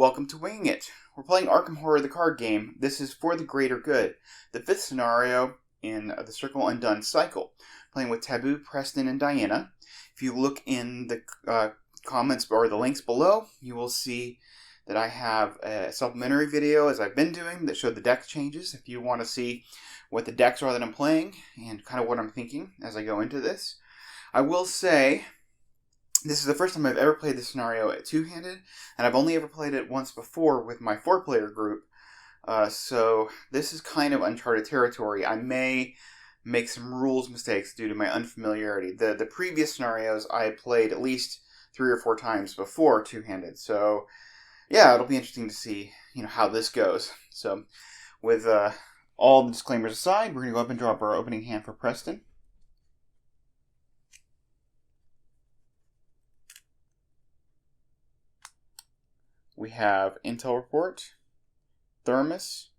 Welcome to Winging It. We're playing Arkham Horror, the card game. This is for the greater good. The fifth scenario in the Circle Undone cycle. Playing with Taboo, Preston, and Diana. If you look in the comments or the links below, you will see that I have a supplementary video, as I've been doing, that showed the deck changes. If you want to see what the decks are that I'm playing and kind of what I'm thinking as I go into this. I will say, this is the first time I've ever played this scenario at two-handed, and I've only ever played it once before with my four-player group, so this is kind of uncharted territory. I may make some rules mistakes due to my unfamiliarity. The previous scenarios I had played at least 3 or 4 times before two-handed, so yeah, it'll be interesting to see how this goes. So with all the disclaimers aside, we're going to go up and draw up our opening hand for Preston. We have Intel Report, Thermos,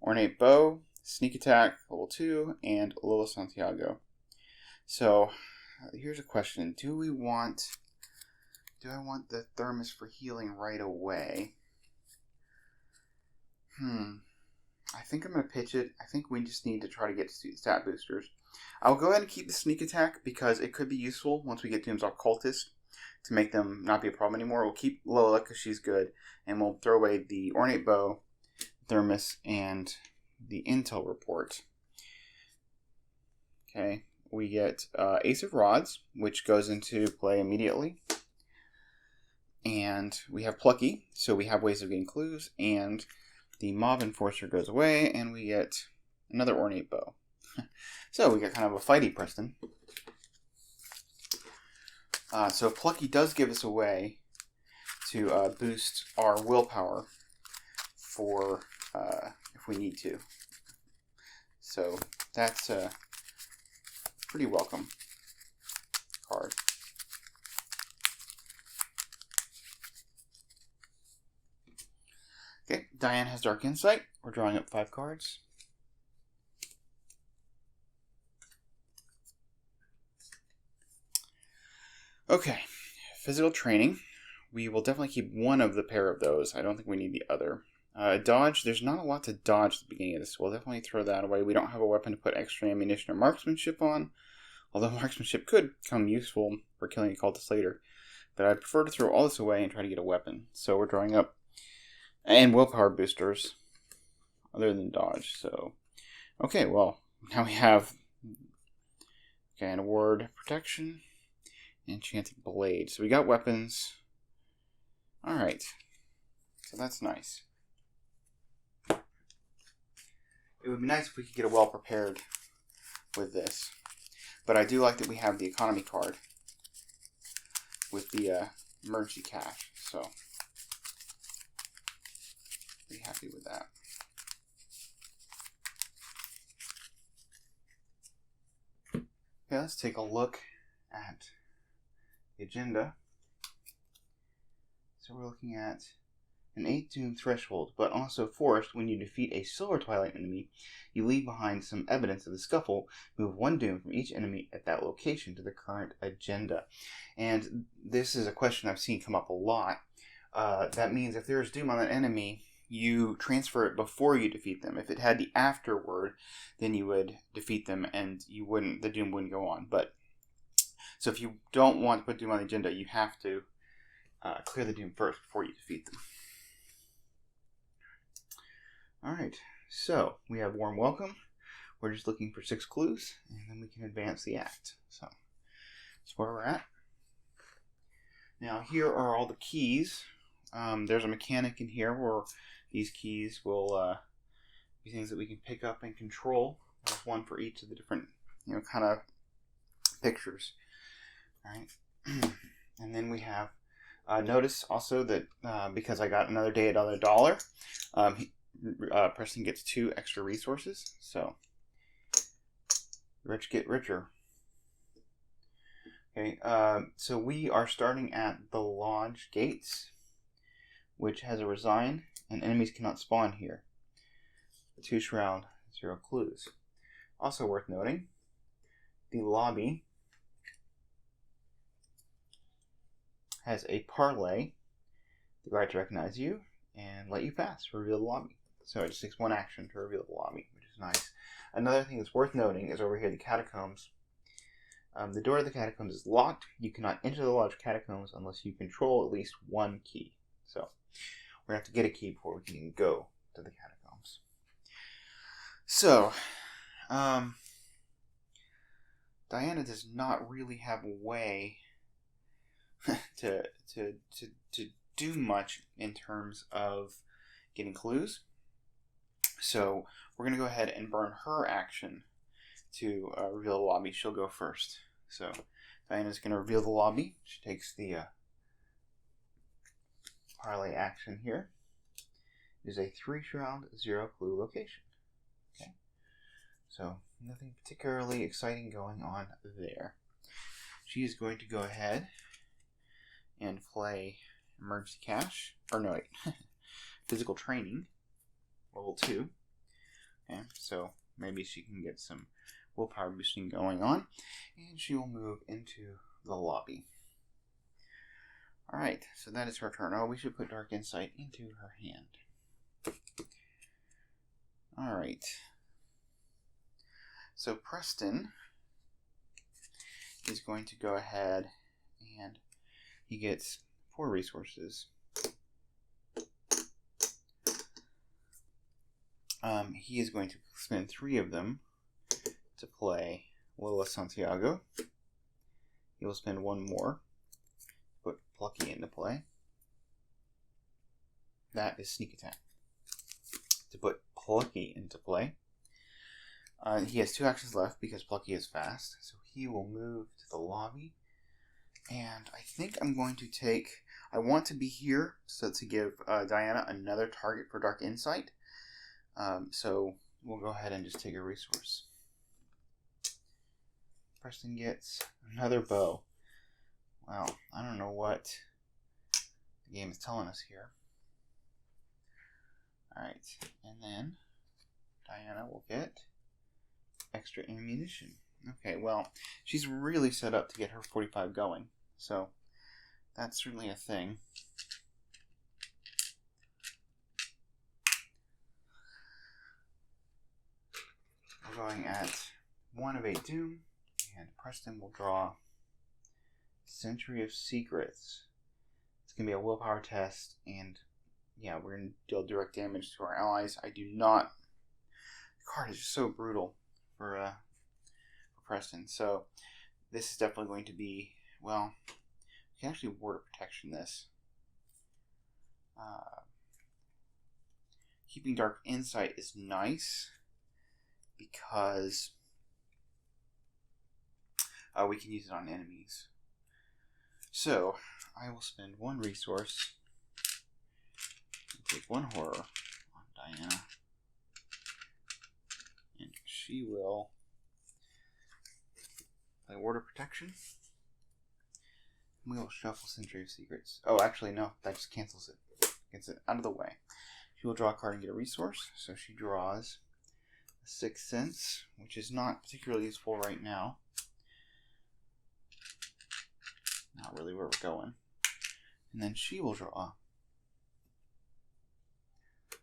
Ornate Bow, Sneak Attack, level 2, and Lola Santiago. So, here's a question. Do I want the Thermos for healing right away? I think I'm going to pitch it. I think we just need to try to get stat boosters. I'll go ahead and keep the Sneak Attack because it could be useful once we get Doom's Occultist to make them not be a problem anymore. We'll keep Lola because she's good, and we'll throw away the Ornate Bow, Thermos, and the Intel Report. Okay, we get Ace of Rods, which goes into play immediately. And we have Plucky, so we have ways of getting clues, and the Mob Enforcer goes away, and we get another Ornate Bow. So we got kind of a fighty Preston. So Plucky does give us a way to boost our willpower for if we need to. So that's a pretty welcome card. Okay, Diane has Dark Insight. We're drawing up 5 cards. Okay, physical training. We will definitely keep one of the pair of those. I don't think we need the other. Dodge, there's not a lot to dodge at the beginning of this. We'll definitely throw that away. We don't have a weapon to put extra ammunition or marksmanship on, although marksmanship could come useful for killing a cultist later. But I'd prefer to throw all this away and try to get a weapon. So we're drawing up, and willpower boosters, other than dodge. So, okay, well, now we have, an award protection. Enchanted Blade. So we got weapons. Alright. So that's nice. It would be nice if we could get a well prepared with this. But I do like that we have the economy card with the emergency cash. So, pretty happy with that. Okay, let's take a look at the agenda. So we're looking at an 8 Doom threshold, but also forced when you defeat a Silver Twilight enemy, you leave behind some evidence of the scuffle. Move 1 Doom from each enemy at that location to the current agenda. And this is a question I've seen come up a lot. That means if there's Doom on an enemy, you transfer it before you defeat them. If it had the afterword, then you would defeat them and the Doom wouldn't go on. So if you don't want to put Doom on the agenda, you have to clear the Doom first before you defeat them. Alright, so we have Warm Welcome. We're just looking for 6 clues, and then we can advance the act. So that's where we're at. Now here are all the keys. There's a mechanic in here where these keys will be things that we can pick up and control. There's one for each of the different, kind of pictures. Alright, and then we have, notice also that because I got another day at $1, Preston gets 2 extra resources, so rich get richer. Okay, so we are starting at the Lodge Gates, which has a resign, and enemies cannot spawn here. 2 Shroud, 0 clues. Also worth noting, the lobby has a parlay. The right to recognize you. and let you pass, reveal the lobby. So it just takes one action to reveal the lobby, which is nice. Another thing that's worth noting is over here, the catacombs. The door of the catacombs is locked. You cannot enter the large catacombs unless you control at least one key. So we're going to have to get a key before we can even go to the catacombs. So, Diana does not really have a way to do much in terms of getting clues. So we're going to go ahead and burn her action to reveal the lobby. She'll go first. So Diana's going to reveal the lobby. She takes the parlay action here. It is a 3-shroud, 0-clue location. Okay. So nothing particularly exciting going on there. She is going to go ahead and play Emergency Cache. Or no, wait. Physical Training. Level 2. Okay, so maybe she can get some willpower boosting going on. And she will move into the lobby. Alright, so that is her turn. Oh, we should put Dark Insight into her hand. Alright. So Preston is going to go ahead and he gets 4 resources. He is going to spend 3 of them to play Lola Santiago. He will spend 1 more to put Plucky into play. That is Sneak Attack. To put Plucky into play. He has 2 actions left because Plucky is fast, so he will move to the lobby. And I think I'm going to take... I want to be here so to give Diana another target for Dark Insight. So we'll go ahead and just take a resource. Preston gets another bow. Well, I don't know what the game is telling us here. Alright, and then Diana will get extra ammunition. Okay, well, she's really set up to get her 45 going, so that's certainly a thing. We're going at 1 of 8 Doom, and Preston will draw Century of Secrets. It's going to be a willpower test, and yeah, we're going to deal direct damage to our allies. I do not... The card is just so brutal for Preston, so this is definitely going to be, well, we can actually Ward of Protection this. Keeping Dark Insight is nice because we can use it on enemies. So I will spend 1 resource and take 1 horror on Diana, and she will play Ward of Protection. We will shuffle Century of Secrets. Oh, actually, no, that just cancels it. Gets it out of the way. She will draw a card and get a resource. So she draws a 6th Sense, which is not particularly useful right now. Not really where we're going. And then she will draw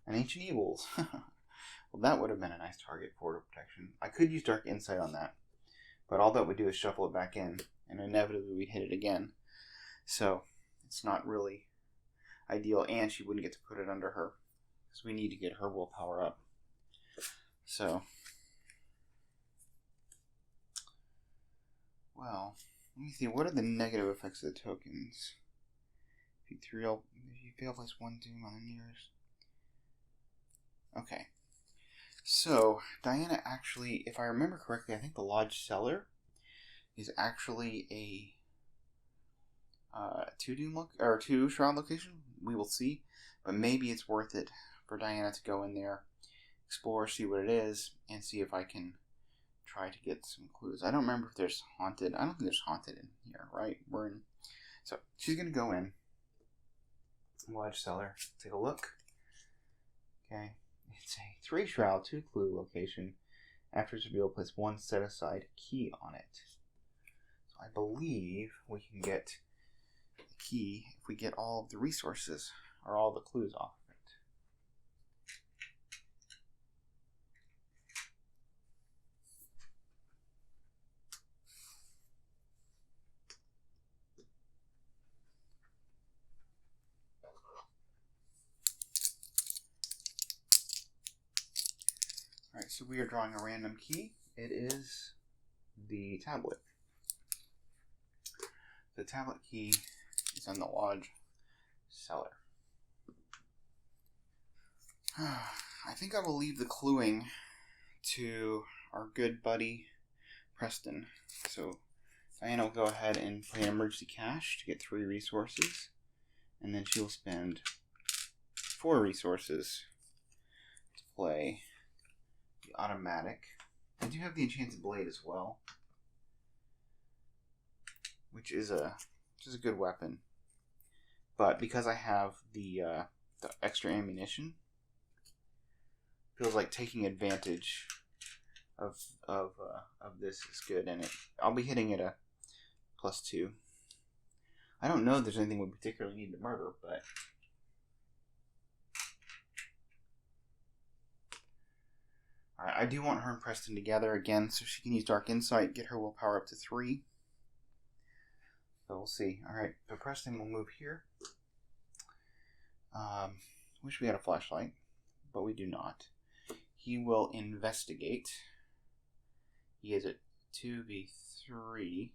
an Ancient Evils. Well, that would have been a nice target for Ward of Protection. I could use Dark Insight on that, but all that would do is shuffle it back in, and inevitably we'd hit it again. So it's not really ideal, and she wouldn't get to put it under her, because we need to get her willpower up. So, well, let me see, what are the negative effects of the tokens? If you fail, place 1 Doom on the nearest. Okay. So, Diana actually, if I remember correctly, I think the Lodge Cellar is actually a 2 Shroud location. We will see. But maybe it's worth it for Diana to go in there, explore, see what it is, and see if I can try to get some clues. I don't remember if there's Haunted. I don't think there's Haunted in here, right? So, she's going to go in. Lodge Cellar. Take a look. Okay. It's a 3 Shroud, 2 Clue location. After it's revealed, place 1 set aside key on it. So I believe we can get the key if we get all of the resources or all the clues off of it. so we are drawing a random key. It is the tablet. The tablet key is on the lodge cellar. I think I will leave the cluing to our good buddy Preston. So Diana will go ahead and play an emergency cache to get 3 resources, and then she will spend 4 resources to play the automatic. I do have the enchanted blade as well, which is a good weapon. But because I have the extra ammunition, feels like taking advantage of this is good, and I'll be hitting it a +2. I don't know if there's anything we particularly need to murder, but alright, I do want her and Preston together again, so she can use Dark Insight, get her willpower up to 3. So we'll see. Alright, so Preston will move here. Wish we had a flashlight, but we do not. He will investigate. He is at 2v3.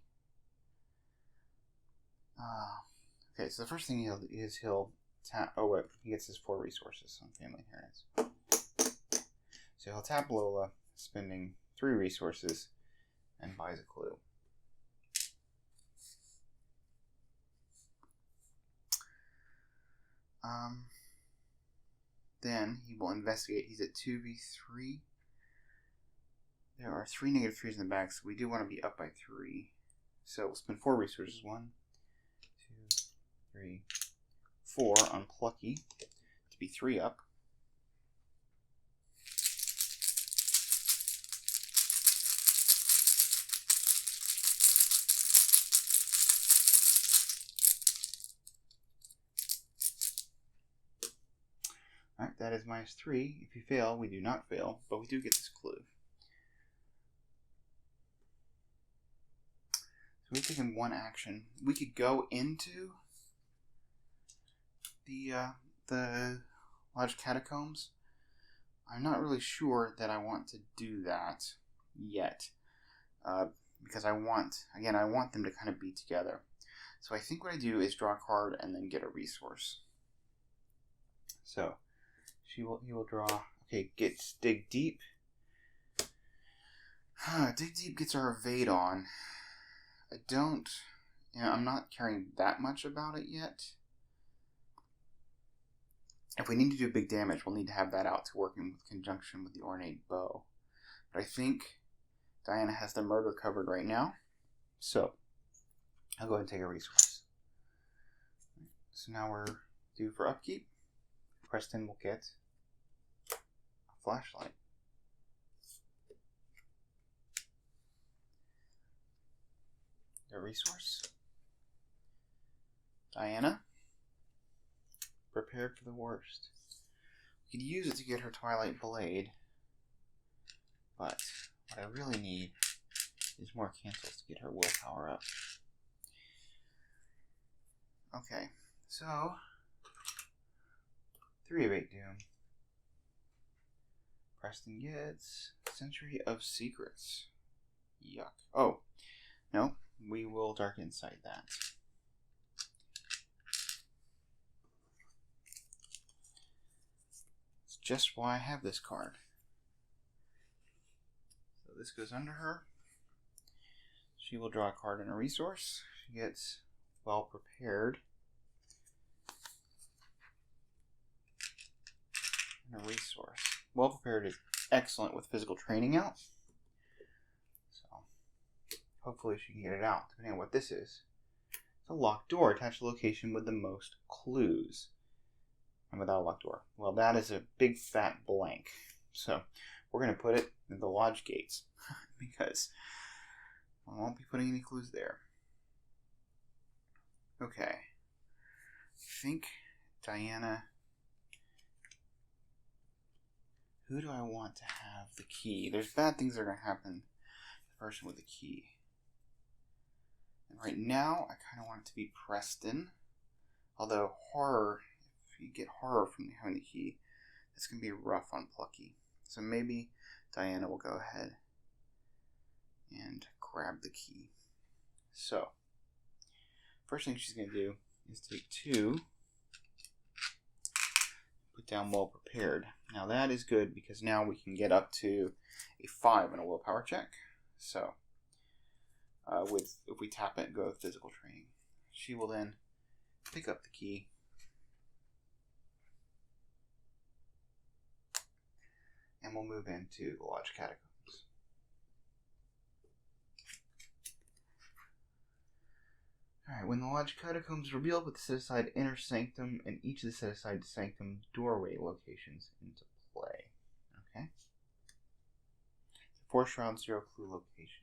Okay, so the first thing he'll tap. Oh wait, he gets his 4 resources on family inheritance. So he'll tap Lola, spending 3 resources, and buys a clue. Then he will investigate. He's at 2v3. There are 3 -3s in the back, so we do want to be up by 3. So we'll spend 4 resources. 1, 2, 3, 4 on Plucky to be 3 up. Alright, that is -3. If you fail, we do not fail, but we do get this clue. So we've taken 1 action. We could go into the Lodge Catacombs. I'm not really sure that I want to do that yet. Because I want them to kind of be together. So I think what I do is draw a card and then get a resource. So he will draw. Okay, gets Dig Deep. Dig Deep gets our evade on. I'm not caring that much about it yet. If we need to do big damage, we'll need to have that out to work in conjunction with the ornate bow. But I think Diana has the murder covered right now. So I'll go ahead and take a resource. So now we're due for upkeep. Preston will get a flashlight. A resource. Diana, prepare for the worst. We could use it to get her Twilight Blade, but what I really need is more cancels to get her willpower up. Okay, so 3 of 8 doom. Preston gets Century of Secrets. Yuck. Oh, no, we will Dark Insight that. It's just why I have this card. So this goes under her. She will draw a card and a resource. She gets Well Prepared. And a resource. Well Prepared is excellent with physical training out. So hopefully she can get it out, depending on what this is. It's a locked door attached to the location with the most clues. And without a locked door. Well, that is a big fat blank. So we're going to put it in the lodge gates. Because I won't be putting any clues there. Okay. I think Diana... Who do I want to have the key? There's bad things that are going to happen to the person with the key. And right now, I kind of want it to be Preston. Although horror, if you get horror from having the key, it's going to be rough on Plucky. So maybe Diana will go ahead and grab the key. So, first thing she's going to do is take 2, put down well prepared. Now that is good because now we can get up to a 5 in a willpower check. So, if we tap it and go with physical training, she will then pick up the key. And we'll move into the Lodge Catacombs. Alright, when the Lodge Catacombs is revealed with the set-aside Inner Sanctum and each of the set-aside Sanctum doorway locations into play. Okay? 4 shroud, 0 clue location.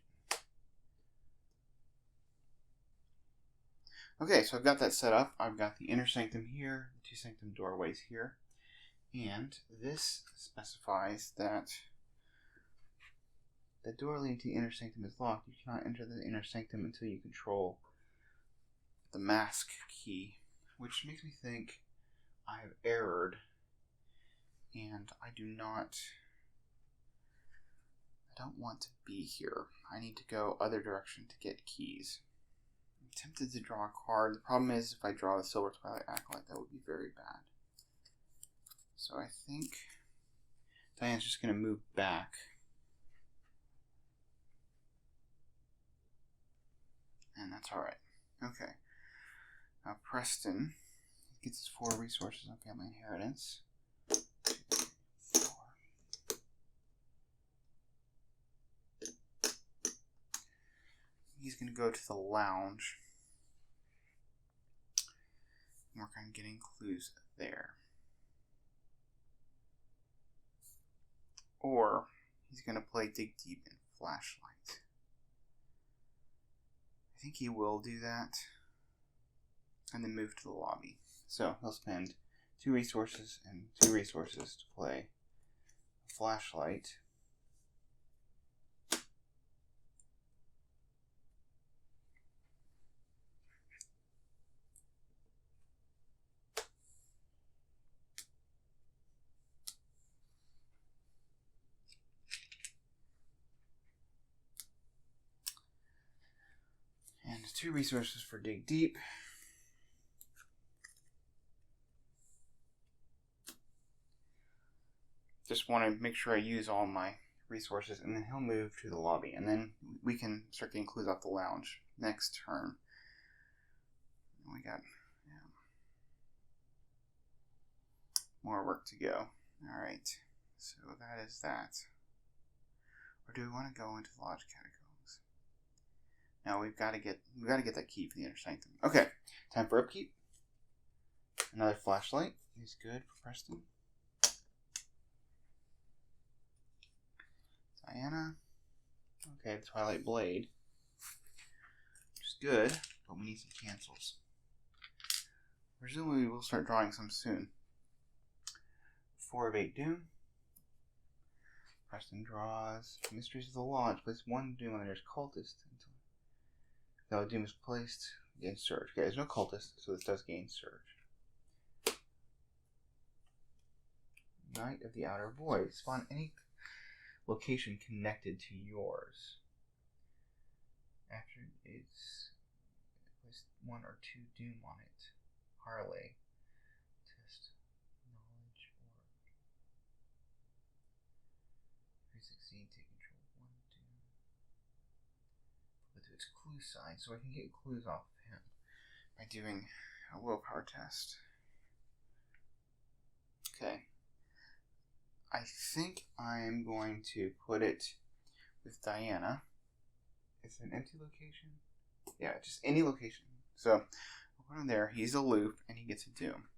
Okay, so I've got that set up. I've got the Inner Sanctum here, the 2 Sanctum doorways here. And this specifies that the door leading to the Inner Sanctum is locked. You cannot enter the Inner Sanctum until you control the mask key, which makes me think I have errored, and I don't want to be here. I need to go other direction to get keys. I'm tempted to draw a card. The problem is if I draw the Silver Twilight Acolyte, that would be very bad. So I think Diana's just going to move back. And that's alright. Okay. Now Preston gets his 4 resources on family inheritance. 2, 4. He's going to go to the lounge. And work on getting clues there. Or he's going to play Dig Deep and Flashlight. I think he will do that. And then move to the lobby. So he'll spend 2 resources and 2 resources to play Flashlight. And 2 resources for Dig Deep. Just want to make sure I use all my resources, and then he'll move to the lobby, and then we can start getting clues off the lounge next turn. We got more work to go. Alright, so that is that. Or do we want to go into the Lodge Catacombs? Now we've got to get that key for the Inner Sanctum. Okay, time for upkeep. Another Flashlight is good for Preston. Diana. Okay, the Twilight Blade. Which is good, but we need some cancels. Presumably we'll start drawing some soon. 4 of 8 Doom. Preston draws Mysteries of the Lodge. Place 1 Doom on the nearest cultist until Doom is placed. Gain Surge. Okay, there's no cultist, so this does gain Surge. Knight of the Outer Void. Spawn any location connected to yours. After it's placed 1 or 2 Doom on it. Harley. Test knowledge or if you succeed, take control of 1 Doom. Put it to its clue side so I can get clues off of him by doing a willpower test. Okay. I think I'm going to put it with Diana. It's an empty location? Yeah, just any location. So, I'll put him there. He's a loop, and he gets a Doom.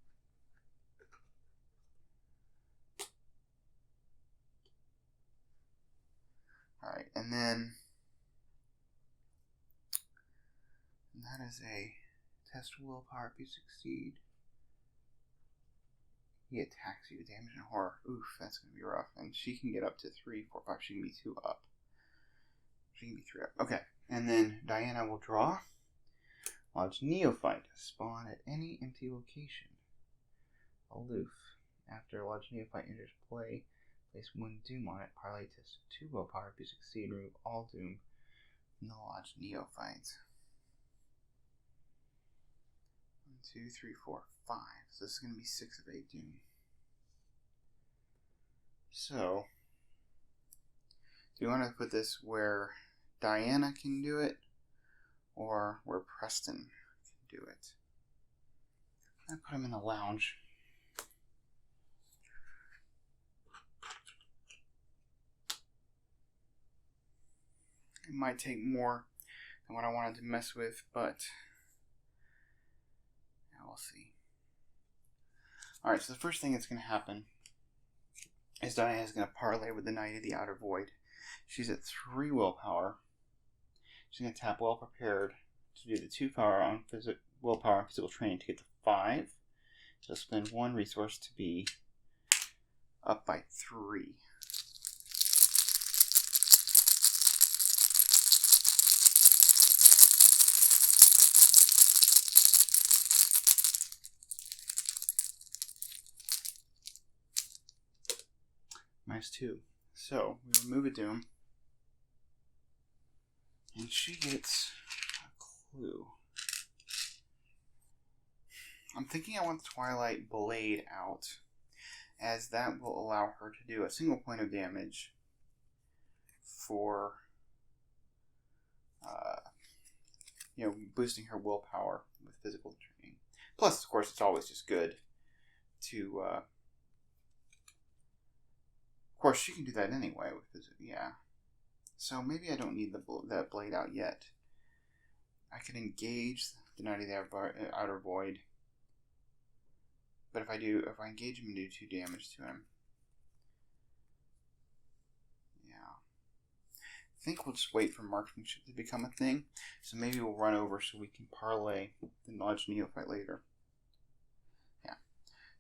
Alright, and then that is a test willpower if you succeed. He attacks you, damage and horror. Oof, that's going to be rough. And she can get up to 3, 4, 5. She can be 2 up. She can be 3 up. Okay. And then Diana will draw. Lodge Neophyte. Spawn at any empty location. Aloof. After Lodge Neophyte enters play, Place 1 Doom on it. Parlay test 2 willpower. If you succeed, remove all Doom from the Lodge Neophytes. 1, 2, 3, 4, 5. So this is going to be 6 of 8 Doom. So, do you want to put this where Diana can do it, or where Preston can do it? I put him in the lounge. It might take more than what I wanted to mess with, but yeah, we'll see. Alright, so the first thing that's going to happen is Diana's going to parlay with the Knight of the Outer Void. She's at 3 willpower. She's going to tap Well Prepared to do the 2 power on willpower on physical training to get to 5. She'll spend 1 resource to be up by 3. -2. So we remove a Doom, and she gets a clue. I'm thinking I want the Twilight Blade out, as that will allow her to do a single point of damage for, boosting her willpower with physical training. Plus, of course, it's always just good to. Of course, she can do that anyway with physical. Yeah. So maybe I don't need that blade out yet. I can engage the Knight of the Outer Void. But if I engage him and do 2 damage to him. Yeah. I think we'll just wait for marksmanship to become a thing. So maybe we'll run over so we can parlay the Lodge Neophyte later. Yeah.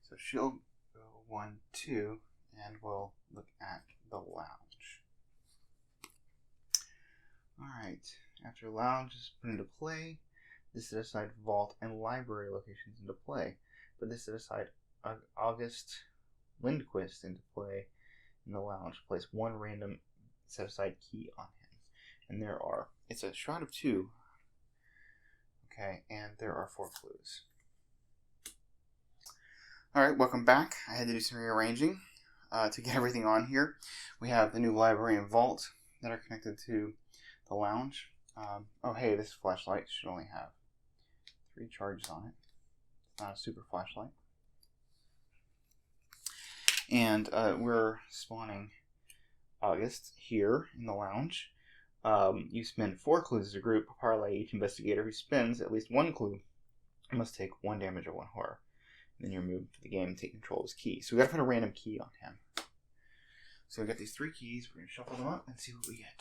So she'll go 1, 2, and we'll look at the lounge. Alright. After lounge is put into play, this set aside vault and library locations into play. But this set aside August Lindquist into play in the lounge. Place 1 random set aside key on him. And it's a Shroud of 2. Okay, and there are 4 clues. Alright, welcome back. I had to do some rearranging to get everything on here. We have the new library and vault that are connected to the lounge. Hey, this flashlight should only have 3 charges on it. It's not a super flashlight. And we're spawning August here in the lounge. You spend 4 clues as a group. Parlay each investigator who spends at least 1 clue must take 1 damage or 1 horror. And then you're moved to the game and take control of his key. So we gotta put a random key on him. So we got these 3 keys. We're gonna shuffle them up and see what we get.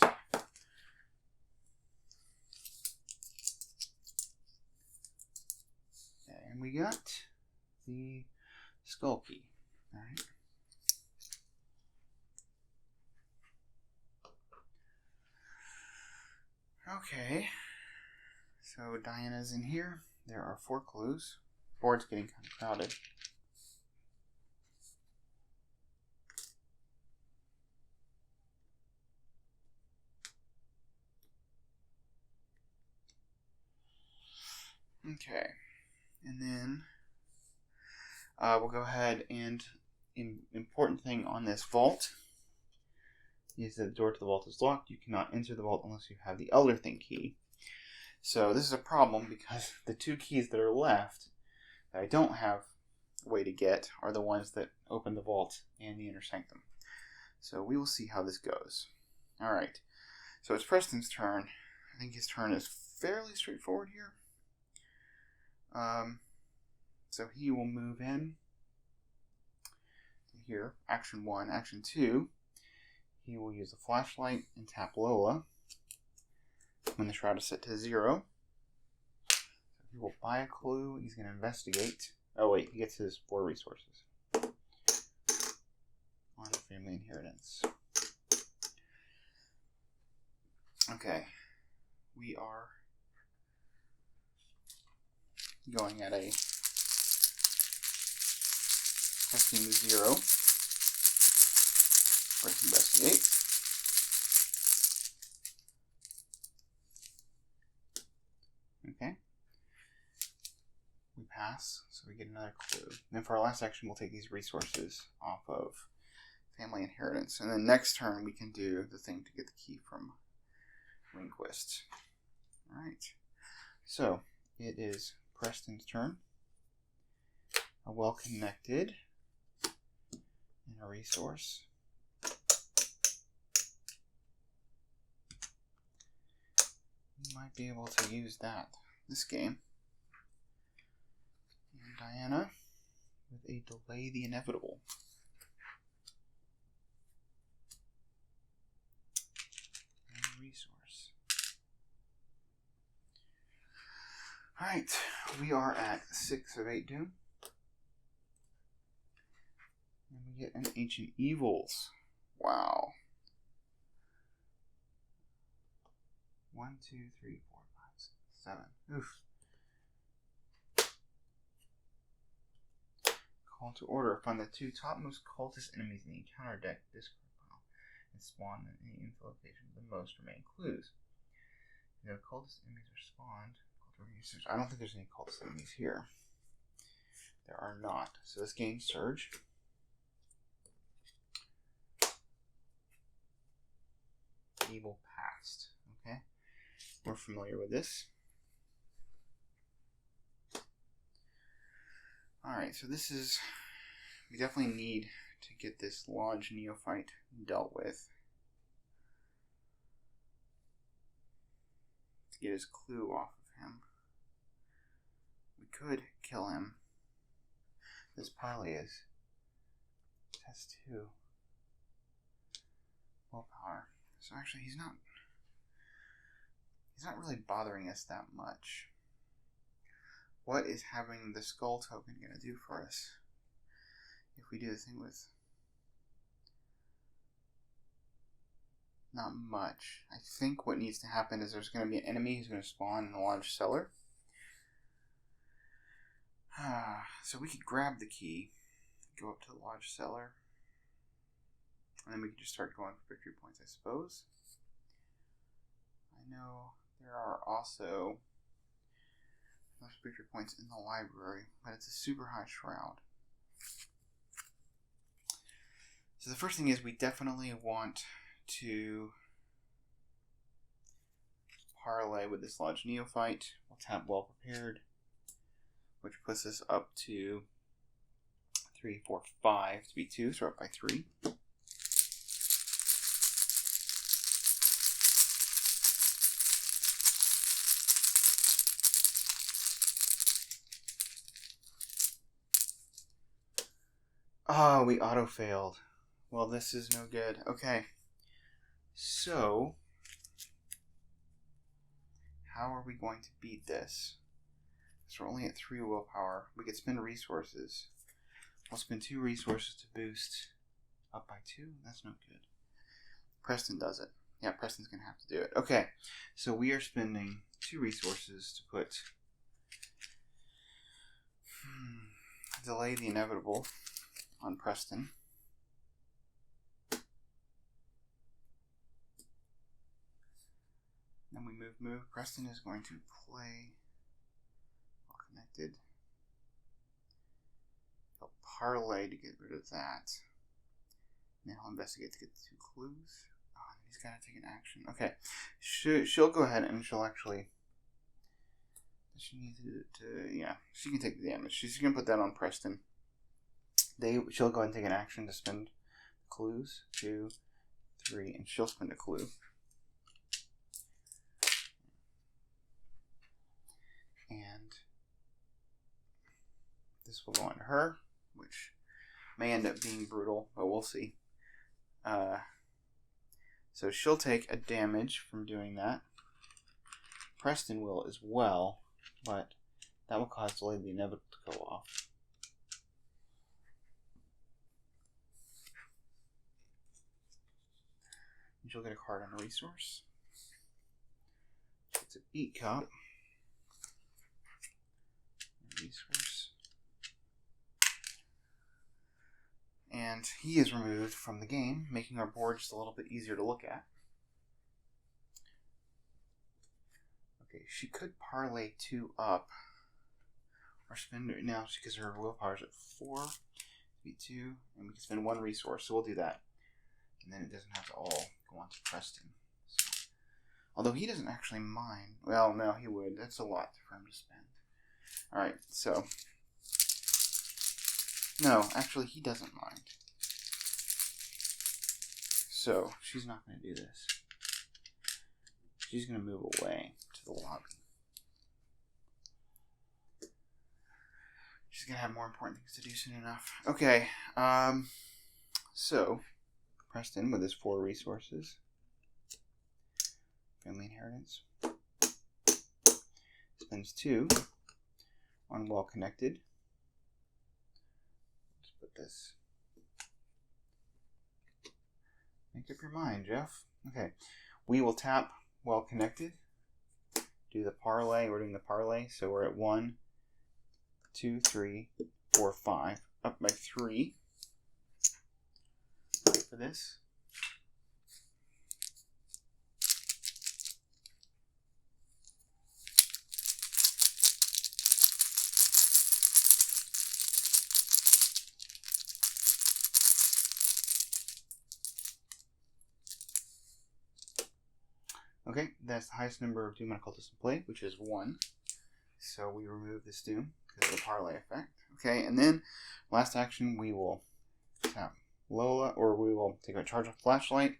And we got the skull key. Alright. Okay. So Diana's in here. There are 4 clues. Board's getting kind of crowded. Okay. And then we'll go ahead and important thing on this vault is that the door to the vault is locked. You cannot enter the vault unless you have the Elder Thing key. So this is a problem because the 2 keys that are left that I don't have a way to get are the ones that open the vault and the inner sanctum. So we will see how this goes. Alright. So it's Preston's turn. I think his turn is fairly straightforward here. So he will move in here. Action 1. Action 2. He will use a flashlight and tap Lola when the shroud is set to 0. So he will buy a clue. He's going to investigate. Oh wait, he gets his 4 resources on family inheritance. Okay, we are going at a testing 0. Let's investigate. Okay. We pass, so we get another clue. And then for our last action, we'll take these resources off of family inheritance. And then next turn, we can do the thing to get the key from Rehnquist. Alright. So, it is Preston's turn. A well-connected and a resource. You might be able to use that this game. And Diana with a delay the inevitable. And a resource. Alright, we are at 6 of 8 doom. And we get an Ancient Evils. Wow. 1, 2, 3, 4, 5, 6, 7. Oof. Call to order. Find the 2 topmost cultist enemies in the encounter deck discard pile and spawn any info location with the most remaining clues. If no cultist enemies are spawned, I don't think there's any cultist enemies here. There are not. So this gains Surge. Evil Past. Okay. We're familiar with this. Alright, so this is... We definitely need to get this Lodge Neophyte dealt with. To get his clue off of him. We could kill him. This parlay is test 2. Willpower. So actually he's not really bothering us that much. What is having the skull token going to do for us? If we do the thing with... Not much. I think what needs to happen is there's going to be an enemy who's going to spawn in the Lodge Cellar. So we could grab the key, go up to the Lodge Cellar, and then we can just start going for victory points, I suppose. I know there are also victory points in the library, but it's a super high shroud. So the first thing is we definitely want to parlay with this Lodge Neophyte. We'll tap Well Prepared, which puts us up to 3, 4, 5 to be 2, so we're up by 3. Oh, we auto-failed. Well, this is no good. Okay. So, how are we going to beat this? So we're only at 3 willpower. We could spend resources. We'll spend 2 resources to boost up by 2. That's no good. Preston does it. Yeah, Preston's going to have to do it. Okay. So we are spending 2 resources to put... delay the inevitable on Preston. Then we move. Preston is going to play well connected. He'll parlay to get rid of that. And then he'll investigate to get the 2 clues. Oh, and he's got to take an action. Okay. She'll go ahead and she'll actually... She needs to yeah, she can take the damage. She's going to put that on Preston. She'll go ahead and take an action to spend clues. 2, 3, and she'll spend a clue. And this will go on to her, which may end up being brutal, but we'll see. So she'll take a damage from doing that. Preston will as well, but that will cause delay the inevitable to go off. And she'll get a card on a resource. It's a beat cop. Resource. And And he is removed from the game, making our board just a little bit easier to look at. Okay, she could parlay 2 up. Or spend it now because her willpower is at 4. Be 2. And we can spend 1 resource, so we'll do that. And then it doesn't have to all go on to Preston. So, although he doesn't actually mind. Well, no, he would. That's a lot for him to spend. Alright, so. No, actually, he doesn't mind. So, she's not going to do this. She's going to move away to the lobby. She's going to have more important things to do soon enough. Okay, so, Preston, with his 4 resources. Family inheritance. Spends 2 on well connected. Let's put this. Make up your mind, Jeff. Okay, we will tap well connected. Do the parlay. We're doing the parlay, so we're at 1, 2, 3, 4, 5. Up by 3 for this. Okay, that's the highest number of Doom and Occultist in play, which is 1. So we remove this Doom because of the parlay effect. Okay, and then last action we will tap Lola, or we will take a charge of flashlight.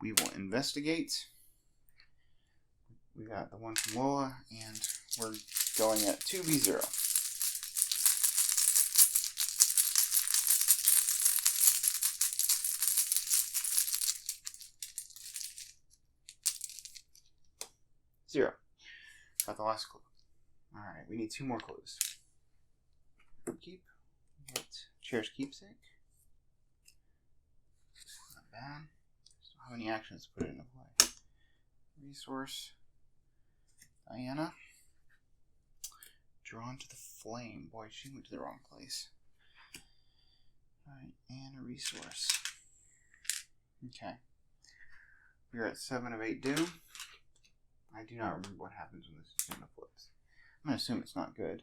We will investigate. We got the one from Lola, and we're going at 2v0. Zero. Got the last clue. Alright, we need 2 more clues. Keep. Get Chair's Keepsake. Not bad. Still have any actions to put it into play. Resource. Diana. Drawn to the flame. Boy, she went to the wrong place. Alright, and a resource. Okay. We're at 7 of 8 Doom. I do not remember what happens when this agenda flips. I'm going to assume it's not good.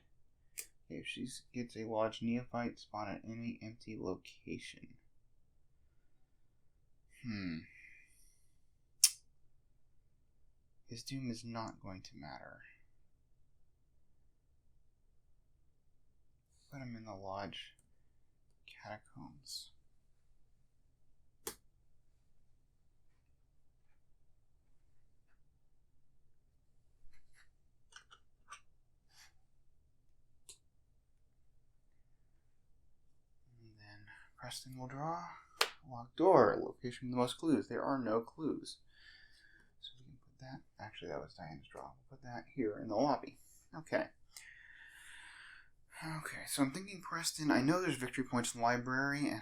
Okay, if she gets a Lodge Neophyte, spawn at any empty location. His Doom is not going to matter. Put him in the Lodge Catacombs. Preston will draw locked door, location with the most clues. There are no clues. So we can put that. Actually, that was Diana's draw. We'll put that here in the lobby. Okay. Okay, so I'm thinking Preston. I know there's victory points in the library, and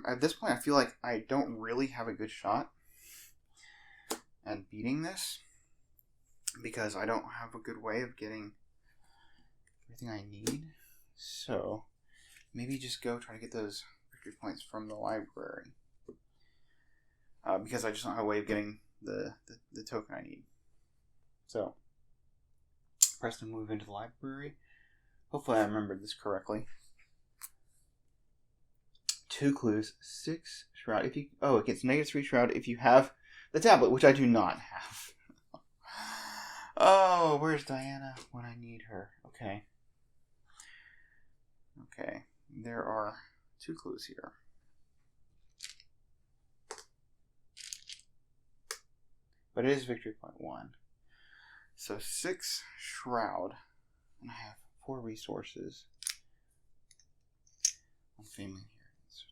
at this point, I feel like I don't really have a good shot at beating this because I don't have a good way of getting everything I need. So maybe just go try to get those points from the library because I just don't have a way of getting the token I need. So Preston move into the library. Hopefully I remembered this correctly. 2 clues, 6 shroud. If you it gets -3 shroud if you have the tablet, which I do not have. Oh, where's Diana when I need her? Okay. Okay, there are 2 clues here. But it is victory point 1. So 6 shroud. And I have 4 resources on family inheritance.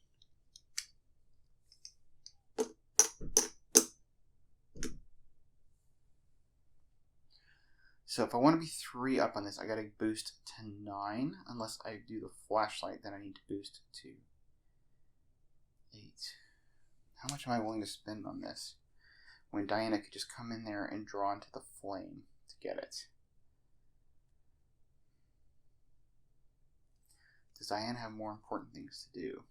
So if I want to be 3 up on this, I gotta boost to 9. Unless I do the flashlight, then I need to boost to 8. How much am I willing to spend on this? When Diana could just come in there and draw into the flame to get it. Does Diana have more important things to do?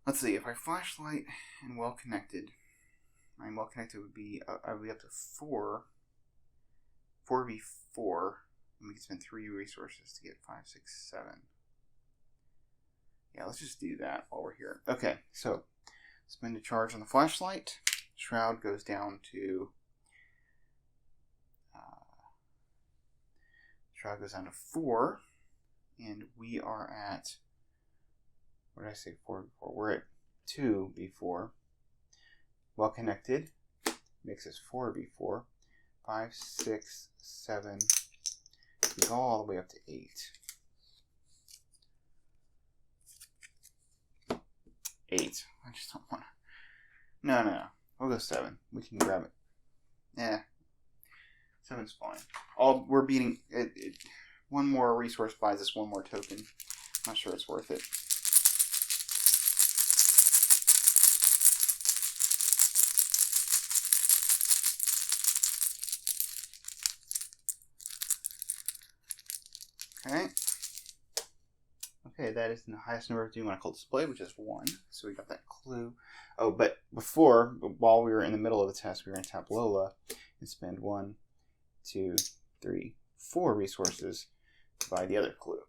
Let's see, if I flashlight and well connected, my well connected would be, I would be up to 4. 4v4, and we can spend 3 resources to get 5, 6, 7. Yeah, let's just do that while we're here. Okay, so spend a charge on the flashlight. Shroud goes down to 4, and we are at, what did I say, 4 before? We're at 2 before. Well connected makes us 4 before. 5, 6, 7. We go all the way up to 8. 8. I just don't want to. No. We'll go 7. We can grab it. Yeah. 7's fine. We're beating it. One more resource buys us one more token. Not sure it's worth it. Okay, that is the highest number of doom on a cult display, which is 1. So we got that clue. Oh, but before, while we were in the middle of the test, we were going to tap Lola and spend 1, 2, 3, 4 resources to buy the other clue.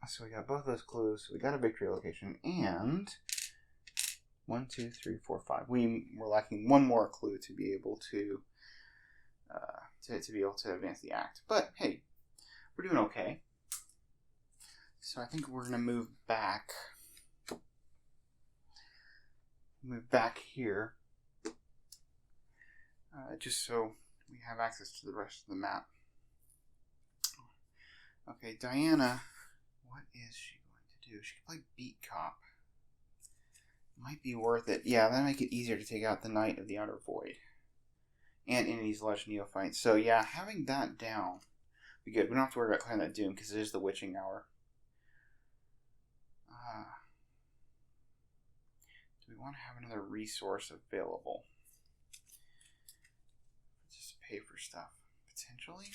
So we got both those clues. We got a victory location, and 1, 2, 3, 4, 5. We were lacking one more clue to be able to advance the act. But hey, we're doing okay. So I think we're going to move back here, just so we have access to the rest of the map. Okay, Diana, what is she going to do? She can play Beat Cop. Might be worth it. Yeah, that'll make it easier to take out the Knight of the Outer Void and Inity's Lush Neophyte. So yeah, having that down would be good. We don't have to worry about clearing that Doom because it is the Witching Hour. Do we want to have another resource available? Just pay for stuff. Potentially?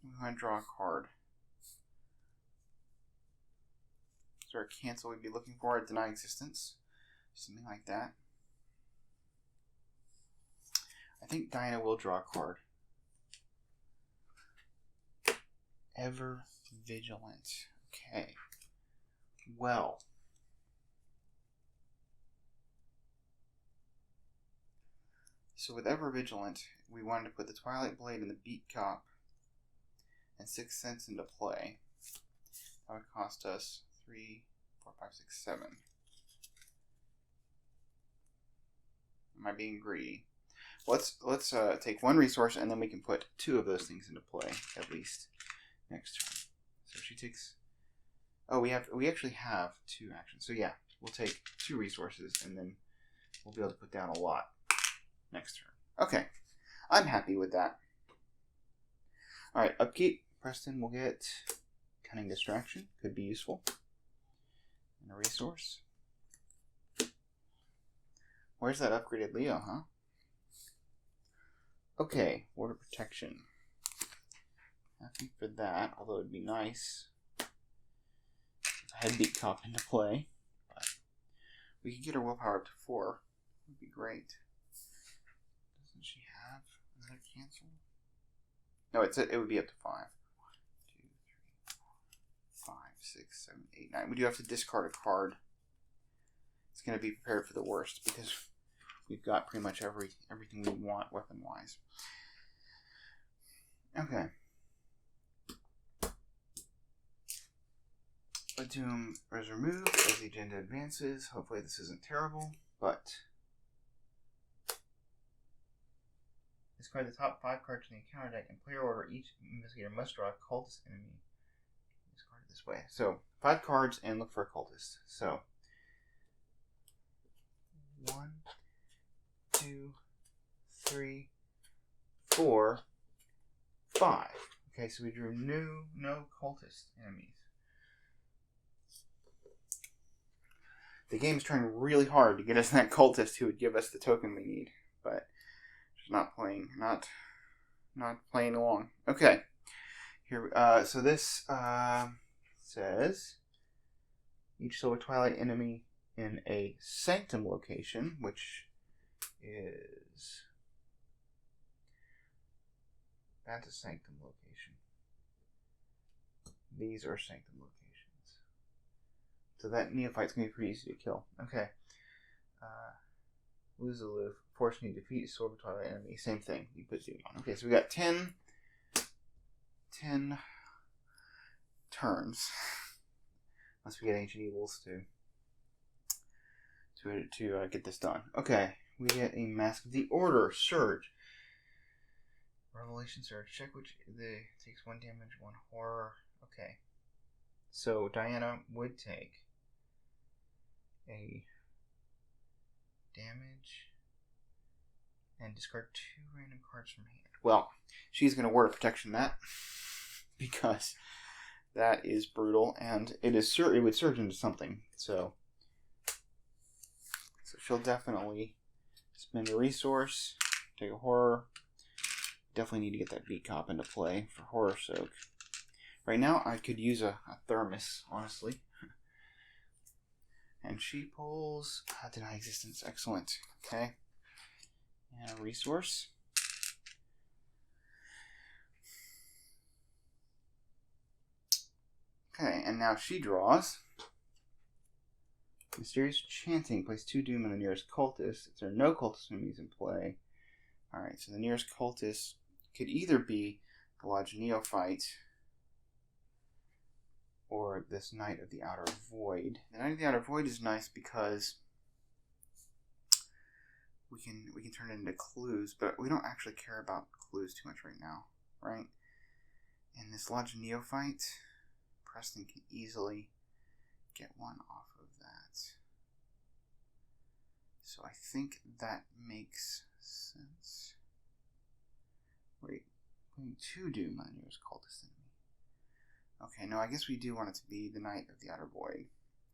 We want to draw a card. Is there a cancel we'd be looking for? A deny existence? Something like that. I think Diana will draw a card. Ever Vigilant. Okay. Well. So with Ever Vigilant, we wanted to put the Twilight Blade and the Beat Cop and 6 cents into play. That would cost us 3, 4, 5, 6, 7. Am I being greedy? Let's take 1 resource and then we can put 2 of those things into play at least next turn. So she takes. Oh, we actually have 2 actions. So yeah, we'll take 2 resources and then we'll be able to put down a lot next turn. Okay, I'm happy with that. All right, upkeep. Preston will get Cunning Distraction. Could be useful. And a resource. Where's that upgraded Leo, huh? Okay, Water Protection. Happy for that, although it'd be nice if I had Beat Cop into play. But we could get her willpower up to 4. That would be great. Doesn't she have another cancel? No, it would be up to 5. 1, 2, 3, 4, 5, 6, 7, 8, 9. We do have to discard a card. It's going to be prepared for the worst because we've got pretty much everything we want weapon-wise. Okay. A Doom is removed as the agenda advances. Hopefully this isn't terrible, but discard the top 5 cards in the encounter deck and player order. Each investigator must draw a cultist enemy. Discard it this way. So 5 cards and look for a cultist. So 1, 2, 3, 4, 5. Okay, so we drew no cultist enemies. The game's trying really hard to get us that cultist who would give us the token we need, but she's not playing along. Okay, here. So this says each Silver Twilight enemy in a Sanctum location, which is... That's a Sanctum location. These are Sanctum locations. So that Neophyte's going to be pretty easy to kill. Okay. Lose aloof. Force me to defeat Silver Twilight enemy. Same thing. You put Doom on. Okay, so we got 10 turns. Unless we get Ancient Evils to get this done. Okay, we get a Mask of the Order. Surge. Revelation Surge. Check which takes 1 damage, 1 horror. Okay. So Diana would take a damage and discard 2 random cards from hand. Well, she's going to word of protection that because that is brutal, and it would surge into something. So she'll definitely spend a resource, take a horror. Definitely need to get that beat cop into play for horror soak. Right now, I could use a thermos, honestly. And she pulls Deny Existence. Excellent. Okay. And a resource. Okay, and now she draws. Mysterious Chanting. Place 2 Doom on the nearest cultist. If there are no cultist enemies in play. Alright, so the nearest cultist could either be the Lodge Neophyte or this Knight of the Outer Void. The Knight of the Outer Void is nice because we can turn it into clues, but we don't actually care about clues too much right now, right? And this Lodge Neophyte, Preston can easily get one off of that. So I think that makes sense. Wait, putting 2 Doom on nearest cultist enemy. Okay, no, I guess we do want it to be the Knight of the Outer Void,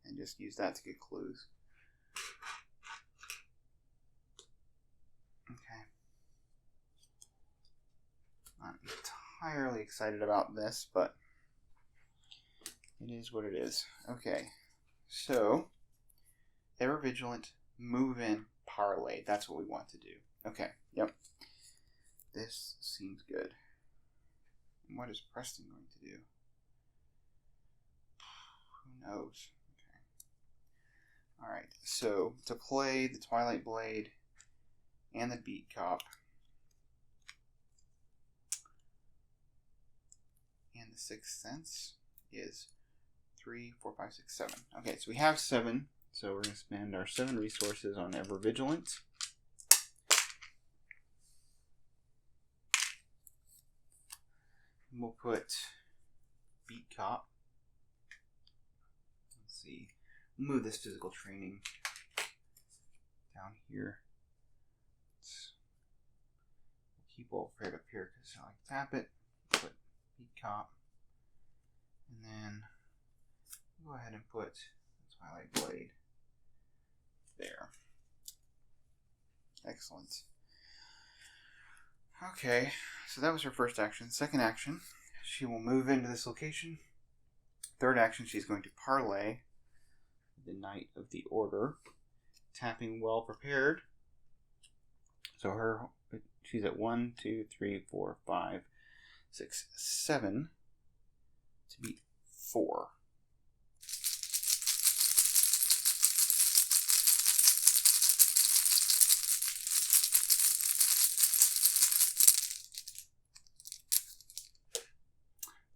and just use that to get clues. Okay. Not entirely excited about this, but it is what it is. Okay, so Ever Vigilant, move in, parlay. That's what we want to do. Okay, yep. This seems good. And what is Preston going to do? Who knows? Okay. Alright, so to play the Twilight Blade and the Beat Cop and the Sixth Sense is 3, 4, 5, 6, 7. Okay, so we have 7, so we're going to spend our 7 resources on Ever Vigilant. We'll put Beat Cop. Let's see. We'll move this physical training down here. We'll keep all prepared up here because I like to tap it. Put Beat Cop. And then we'll go ahead and put the Twilight Blade there. Excellent. Okay, so that was her first action. Second action, she will move into this location. Third action, she's going to parlay the Knight of the Order, tapping Well Prepared. So she's at 1, 2, 3, 4, 5, 6, 7 to beat 4.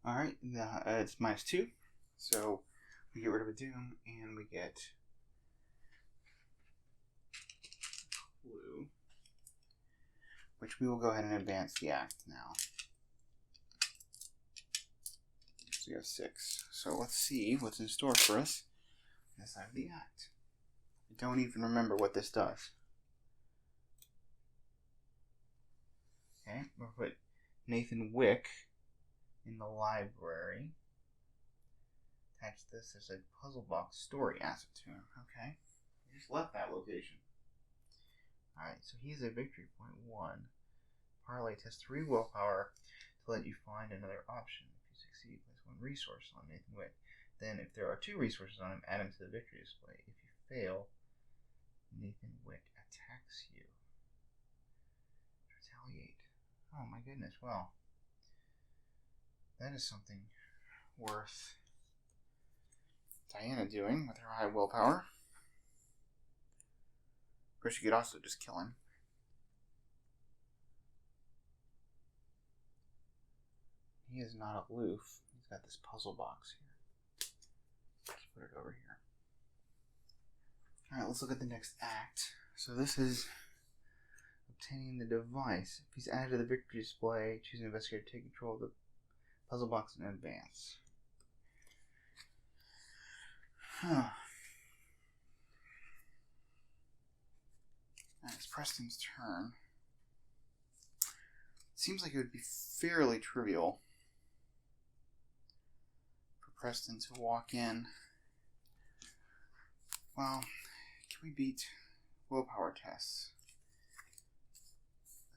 Alright, it's -2, so we get rid of a Doom, and we get Clue, which we will go ahead and advance the act now. So we have 6. So let's see what's in store for us on this side of the act. I don't even remember what this does. Okay, we'll put Nathan Wick in the library. Attach this as a puzzle box story asset to him. Okay. We just left that location. Alright, so he's a victory point 1. Parlay test 3 willpower to let you find another option. If you succeed, place 1 resource on Nathan Wick. Then if there are 2 resources on him, add him to the victory display. If you fail, Nathan Wick attacks you. Retaliate. Oh my goodness, well. That is something worth Diana doing with her high willpower. Of course, you could also just kill him. He is not aloof. He's got this puzzle box here. Let's put it over here. Alright, let's look at the next act. So this is obtaining the device. If he's added to the victory display, choose an investigator to take control of the puzzle box in advance. It's Preston's turn. It seems like it would be fairly trivial for Preston to walk in. Well, can we beat willpower tests?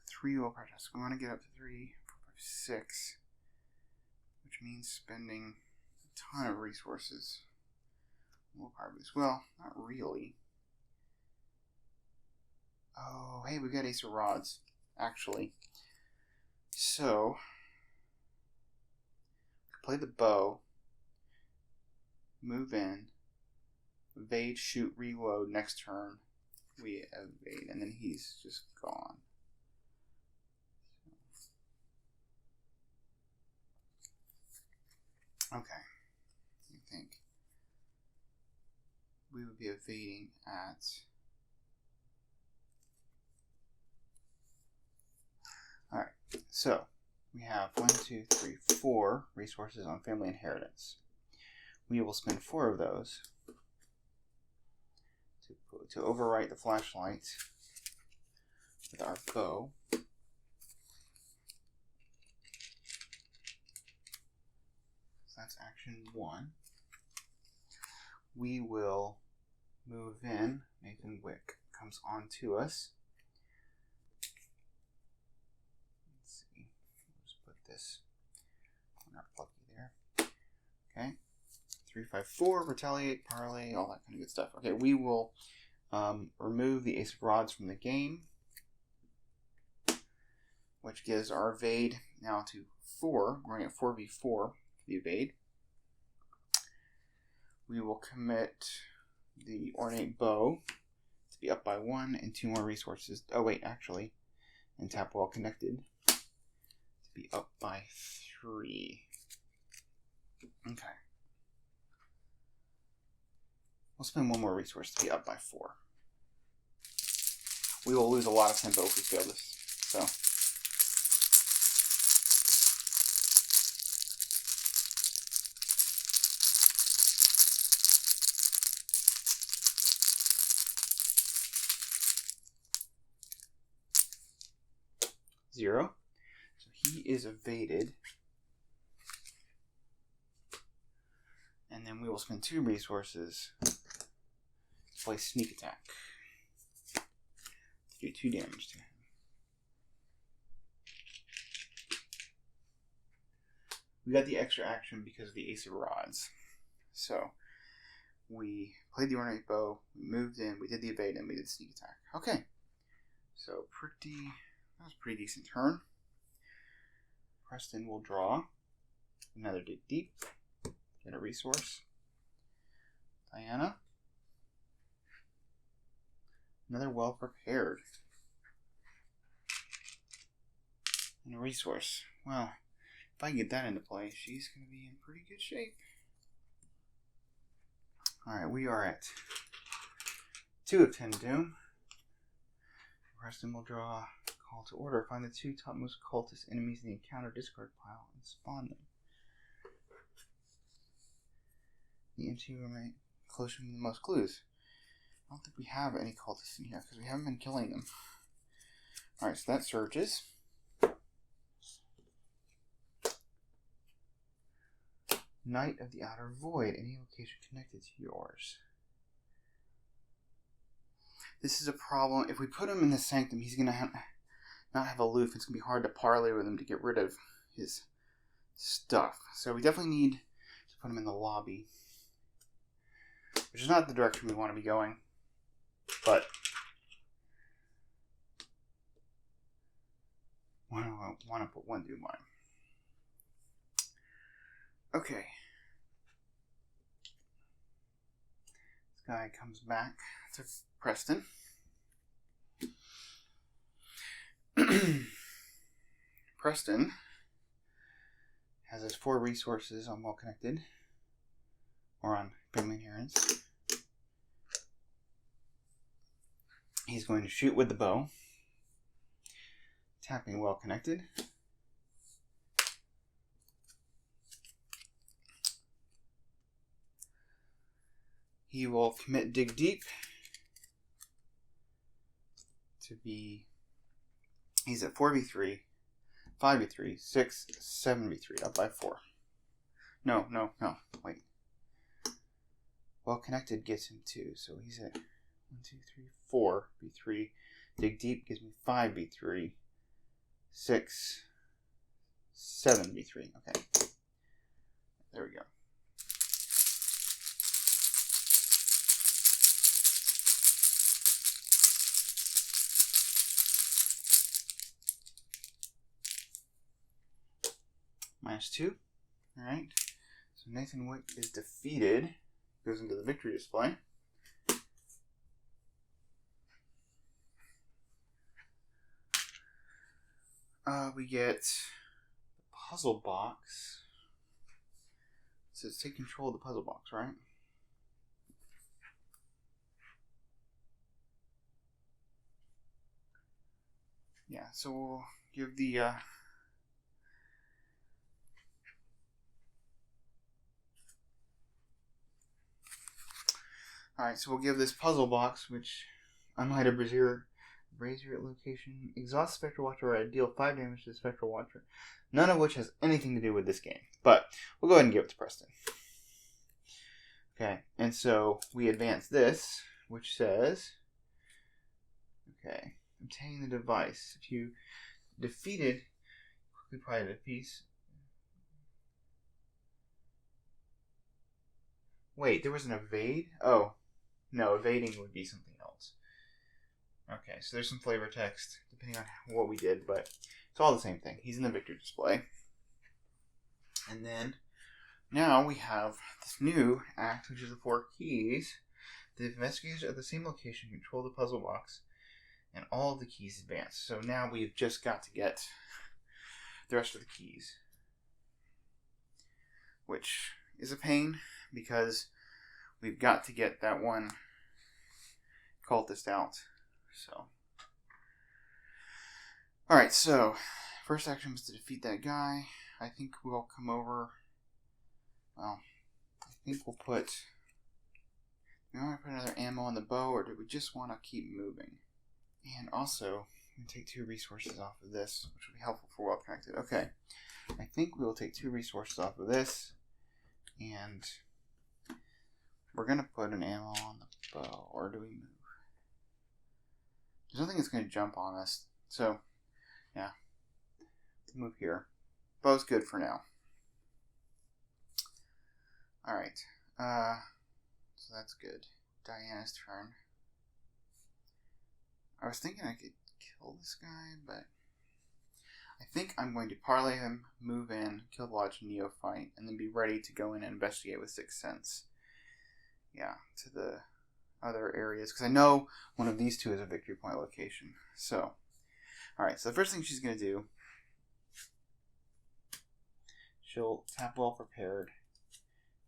3 willpower tests. We want to get up to 3, 4, 5, 6, which means spending a ton of resources. Willpower boost. Well, not really. Oh, hey, we got Ace of Rods, actually. So, play the bow, move in, evade, shoot, reload. Next turn, we evade, and then he's just gone. Okay, I think we would be evading at... Alright, so we have 1, 2, 3, 4 resources on family inheritance. We will spend 4 of those to overwrite the flashlight with our bow. So that's action 1. We will move in. Nathan Wick comes on to us. Let's see. Let's put this on our plucky there. Okay. 3, 5, 4. Retaliate, parlay, all that kind of good stuff. Okay, we will remove the Ace of Rods from the game, which gives our evade now to 4. We're going to get 4v4 for the evade. We will commit the ornate bow to be up by 1 and 2 more resources. Oh wait, actually, and tap while connected to be up by 3. Okay. We'll spend 1 more resource to be up by 4. We will lose a lot of tempo if we fail this. So. Zero. So he is evaded. And then we will spend 2 resources to play sneak attack. To do 2 damage to him. We got the extra action because of the Ace of Rods. So we played the ornate bow, we moved in, we did the evade, and we did sneak attack. Okay. So that was a pretty decent turn. Preston will draw another dig deep. Get a resource. Diana. Another well prepared. And a resource. Well, if I can get that into play, she's going to be in pretty good shape. Alright, we are at 2 of 10 Doom. Preston will draw Call to Order. Find the 2 topmost cultist enemies in the encounter discard pile and spawn them. The M2 remain closer to the most clues. I don't think we have any cultists in here because we haven't been killing them. Alright, so that surges. Knight of the Outer Void. Any location connected to yours. This is a problem. If we put him in the Sanctum, he's going to not have aloof. It's going to be hard to parlay with him to get rid of his stuff. So we definitely need to put him in the lobby. which is not the direction we want to be going, but I want to put one through mine. Okay. This guy comes back to Preston. Preston has his 4 resources on Well Connected, or on Pigment Adherence. He's going to shoot with the bow, tapping Well Connected. He will commit Dig Deep to be, he's at 4v3, 5v3, 6, 7v3, up by 4. No, wait. Well Connected gets him 2, so he's at 1, 2, 3, 4 v3. Dig Deep gives me 5v3, 6, 7v3. Okay. There we go. -2. Alright. So Nathan Wick is defeated. Goes into the victory display. We get the puzzle box. It says take control of the puzzle box, right? Yeah, so we'll give the Alright, so we'll give this puzzle box, which unlight a brazier at location, exhaust Spectral Watcher, or deal 5 damage to the Spectral Watcher. None of which has anything to do with this game. But we'll go ahead and give it to Preston. Okay, and so we advance this, which says, okay, obtain the device. If you defeated, quickly provide a piece. Wait, there was an evade? Oh. No, evading would be something else. Okay, so there's some flavor text, depending on what we did, but it's all the same thing. He's in the victory display. And then, now we have this new act, which is the 4 keys. The investigators at the same location control the puzzle box, and all of the keys advance. So now we've just got to get the rest of the keys, which is a pain, because we've got to get that one cultist out. So, alright, so first action was to defeat that guy. I think we'll come over. Well, I think we'll put. Do we want to put another ammo on the bow, or do we just want to keep moving? And also, I'm going to take 2 resources off of this, which will be helpful for Well Connected. Okay, I think we will take 2 resources off of this, and we're going to put an ammo on the bow, or do we move? There's nothing that's going to jump on us, so, yeah. Move here. Bow's good for now. Alright, so that's good. Diana's turn. I was thinking I could kill this guy, but I think I'm going to parlay him, move in, kill the Lodge Neophyte, and then be ready to go in and investigate with Sixth Sense. Yeah, to the other areas, because I know one of these 2 is a victory point location. So, alright, so the first thing she's going to do, she'll tap Well Prepared.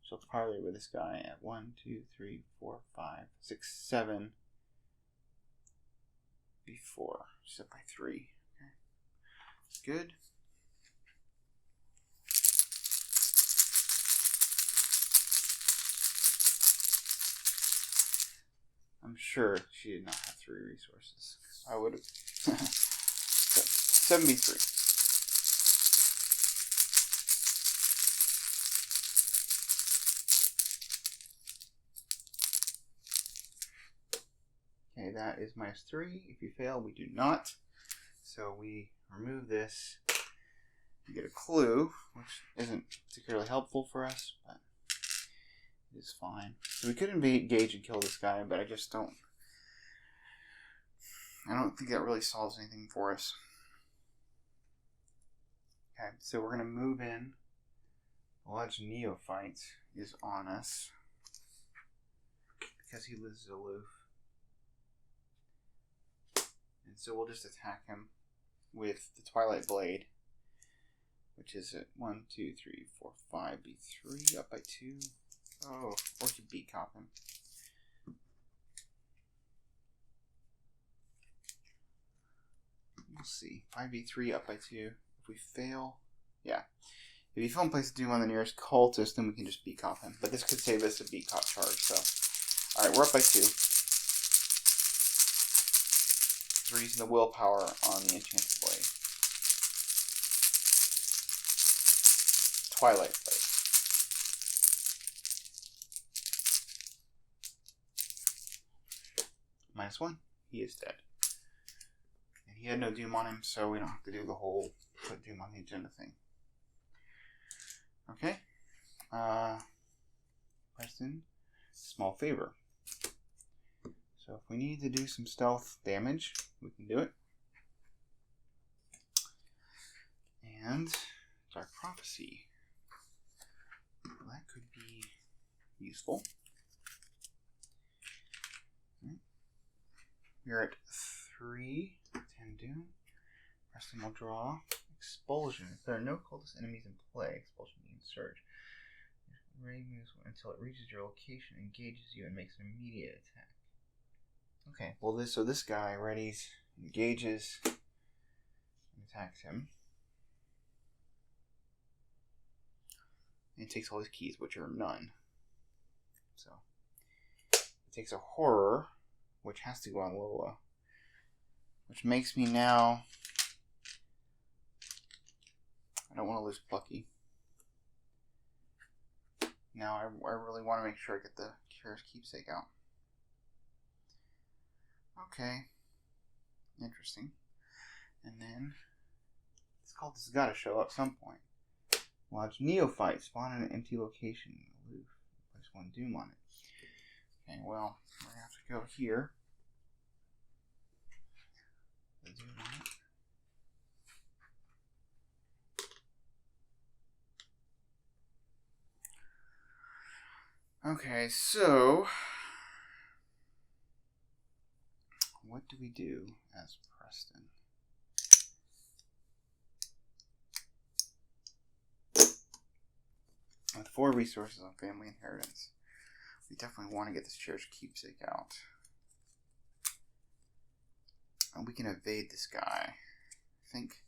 She'll parlay with this guy at 1, 2, 3, 4, 5, 6, 7, before. She's up by 3. Okay. Good. I'm sure she did not have 3 resources. I would have. So, 73. Okay, that is -3. If you fail, we do not. So we remove this. We get a clue, which isn't particularly helpful for us, but is fine. So we could engage and kill this guy, but I just don't... I don't think that really solves anything for us. Okay, so we're going to move in. The large neophyte is on us. Because he lives aloof. And so we'll just attack him with the Twilight Blade. Which is at 1, 2, 3, 4, 5, B3, up by 2. Oh, or to beat cop him. We'll see. 5B3 up by 2. If we fail, yeah. If you fail and place a Doom on the nearest cultist, then we can just beat cop him. But this could save us a beat cop charge, so. Alright, we're up by 2. We're using the willpower on the enchanted blade. Twilight Blade. -1. He is dead. And he had no Doom on him, so we don't have to do the whole put Doom on the agenda thing. Okay. Preston, small favor. So if we need to do some stealth damage, we can do it. And Dark Prophecy. That could be useful. We're at 3, 10 Doom. Preston will draw Expulsion. If there are no cultist enemies in play, Expulsion means Surge. Ray moves until it reaches your location, engages you, and makes an immediate attack. Okay, well this guy readies, engages, and attacks him. And takes all his keys, which are none. So it takes a horror, which has to go on Lola. Which makes me now... I don't want to lose Plucky. Now I really want to make sure I get the Curious Keepsake out. Okay. Interesting. And then this cultist has got to show up at some point. Lodge Neophyte. Spawn in an empty location. Aloof. Place 1 Doom on it. Okay, well, we're going to have to go here. The Doom on it. Okay, so what do we do as Preston? With 4 resources on Family Inheritance, we definitely want to get this Cherished Keepsake out. And we can evade this guy. I think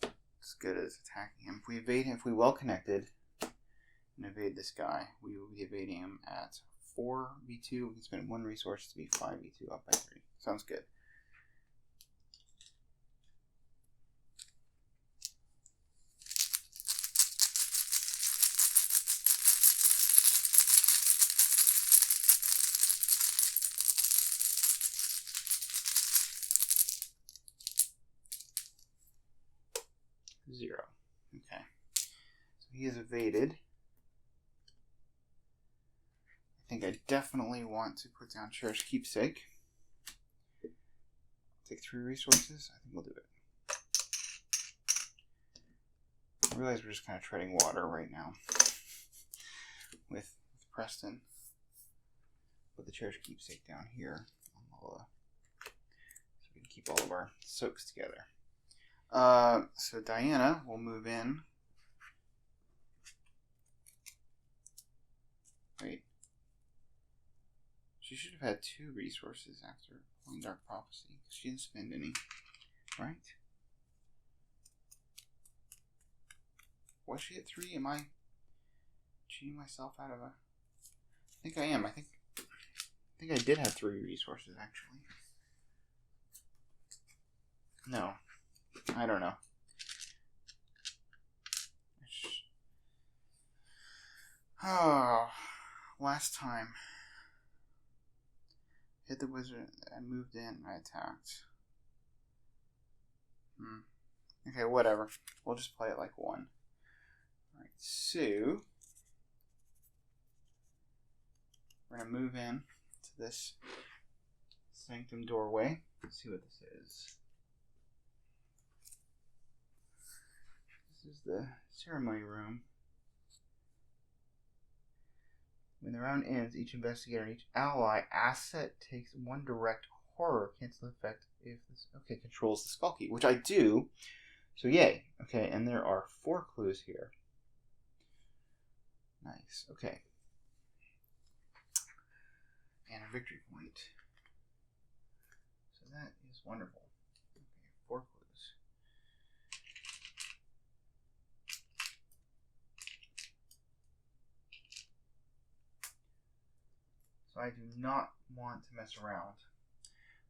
it's good as attacking him. If we evade him, if we well connected and evade this guy, we will be evading him at 4v2. We can spend 1 resource to be 5v2 up by 3. Sounds good. Zero. Okay. So he is evaded. I think I definitely want to put down Cherished Keepsake. Take 3 resources. I think we'll do it. I realize we're just kind of treading water right now with Preston. Put the Cherished Keepsake down here on Lola, so we can keep all of our soaks together. So Diana will move in. Wait. She should have had 2 resources after playing Dark Prophecy. She didn't spend any, right? Was she at 3? Am I cheating myself out of a... I think I am. I think I did have 3 resources, actually. No. I don't know. Oh, last time. Hit the wizard, I moved in, I attacked. Okay, whatever. We'll just play it like 1. Alright, so... we're going to move in to this sanctum doorway. Let's see what this is. This is the ceremony room. When the round ends, each investigator and each ally asset takes one direct horror cancel effect if this controls the spell key, which I do. So yay. Okay, and there are 4 clues here. Nice. Okay. And a victory point. So that is wonderful. Okay, 4 clues. So I do not want to mess around.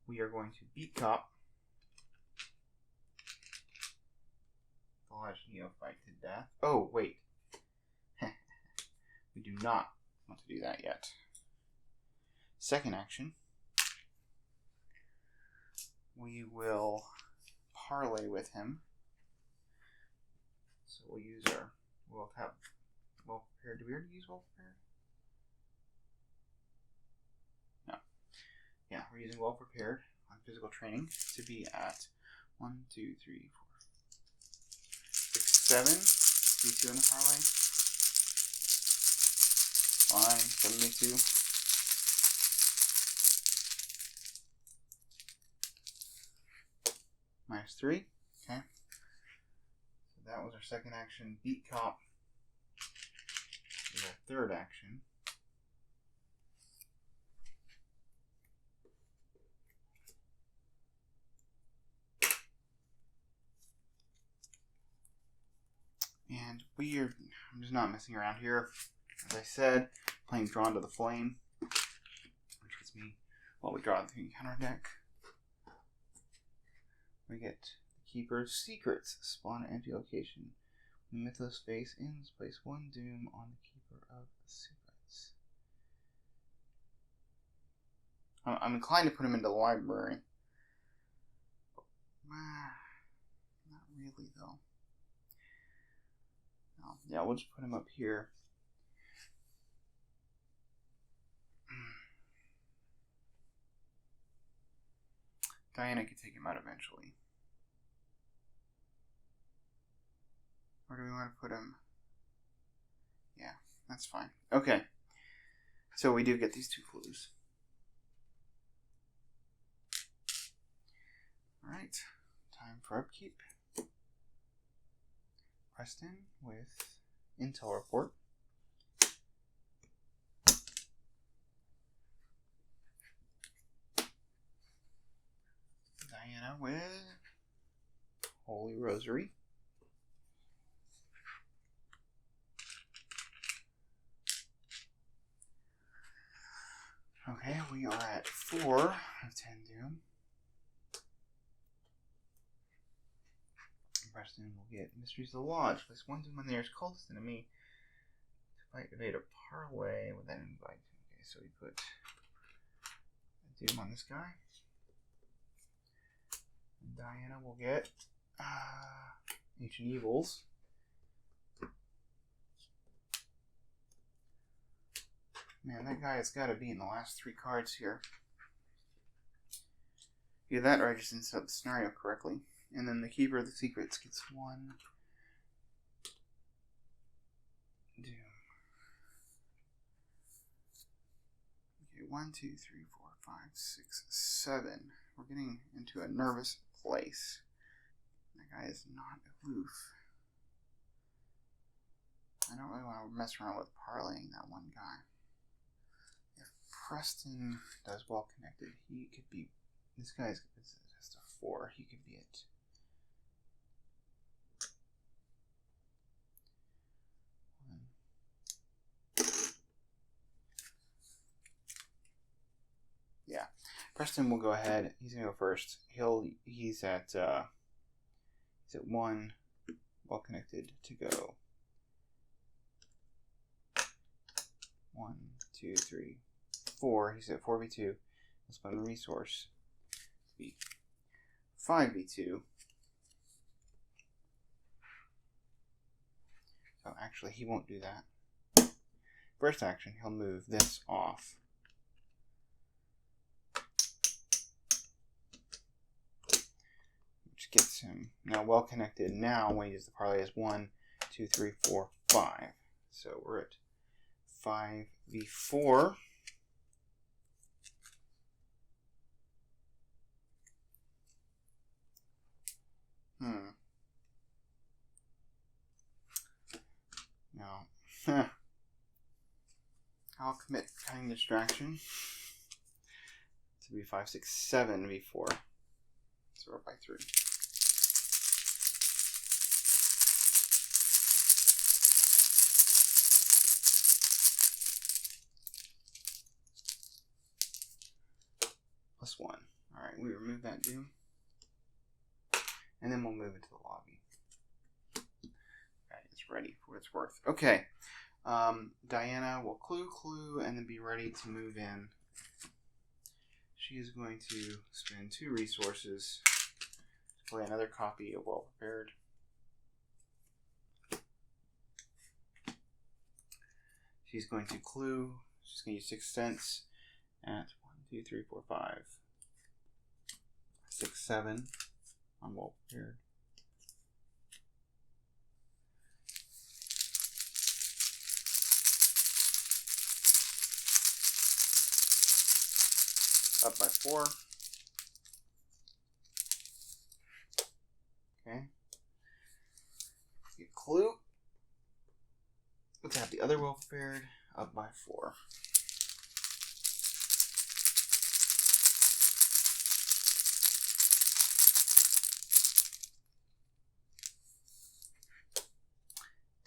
We are going to beat Cop. The Lodge Neophyte to death. Oh, wait. We do not want to do that yet. Second action. We will parlay with him. So we'll use our well prepared. Do we already use well prepared? No. Yeah, we're using well prepared on physical training to be at 1, 2, 3, 4, 6, 7. 3, 2 in the parlay. Fine, 72. -3. Okay. So that was our second action. Beat Cop is our third action. And I'm just not messing around here. As I said, playing Drawn to the Flame, which gets me, we draw the encounter deck. We get the Keeper's Secrets. Spawn an empty location. When Mythos phase ends, place 1 Doom on the Keeper of the Secrets. I'm inclined to put him into the library. Not really, though. No, yeah, we'll just put him up here. Diana could take him out eventually. Where do we want to put him? Yeah, that's fine. Okay. So we do get these 2 clues. Alright. Time for upkeep. Preston with Intel Report. Diana with Holy Rosary. Okay, we are at 4 of 10 Doom. Preston will get Mysteries of the Lodge. Place 1 Doom on the nearest cultist enemy to fight, evade, or parlay with that invite. Okay, so we put a Doom on this guy. And Diana will get Ancient Evils. Man, that guy has got to be in the last 3 cards here. Either that or I just didn't set up the scenario correctly. And then the Keeper of the Secrets gets 1 Doom. Okay, 1, 2, 3, 4, 5, 6, 7. We're getting into a nervous place. That guy is not aloof. I don't really want to mess around with parlaying that one guy. If Preston does well connected, he could be... This guy's just a 4. He could be it. Yeah, Preston will go ahead. He's gonna go first. He's at 1, well connected to go. 1, 2, 3, 4. He's at 4v2. Let's spend a resource to be 5v2. So actually, he won't do that. First action, he'll move this off. him. Now, well connected. Now, when he does the parlay, is 1, 2, 3, 4, 5. So we're at 5v4. No. I'll commit cunning distraction to be 5, 6, 7 v4. So we're up by 3. +1. Alright, we remove that doom. And then we'll move into the lobby. Okay, it's ready for what it's worth. Okay. Diana will clue, and then be ready to move in. She is going to spend 2 resources to play another copy of Well Prepared. She's going to clue. She's going to use 6 cents at 1, 2, 3, 4, 5, 6, 7 on Well Prepared. Up by 4. Okay. Get clue. Let's have the other Well Prepared. Up by 4.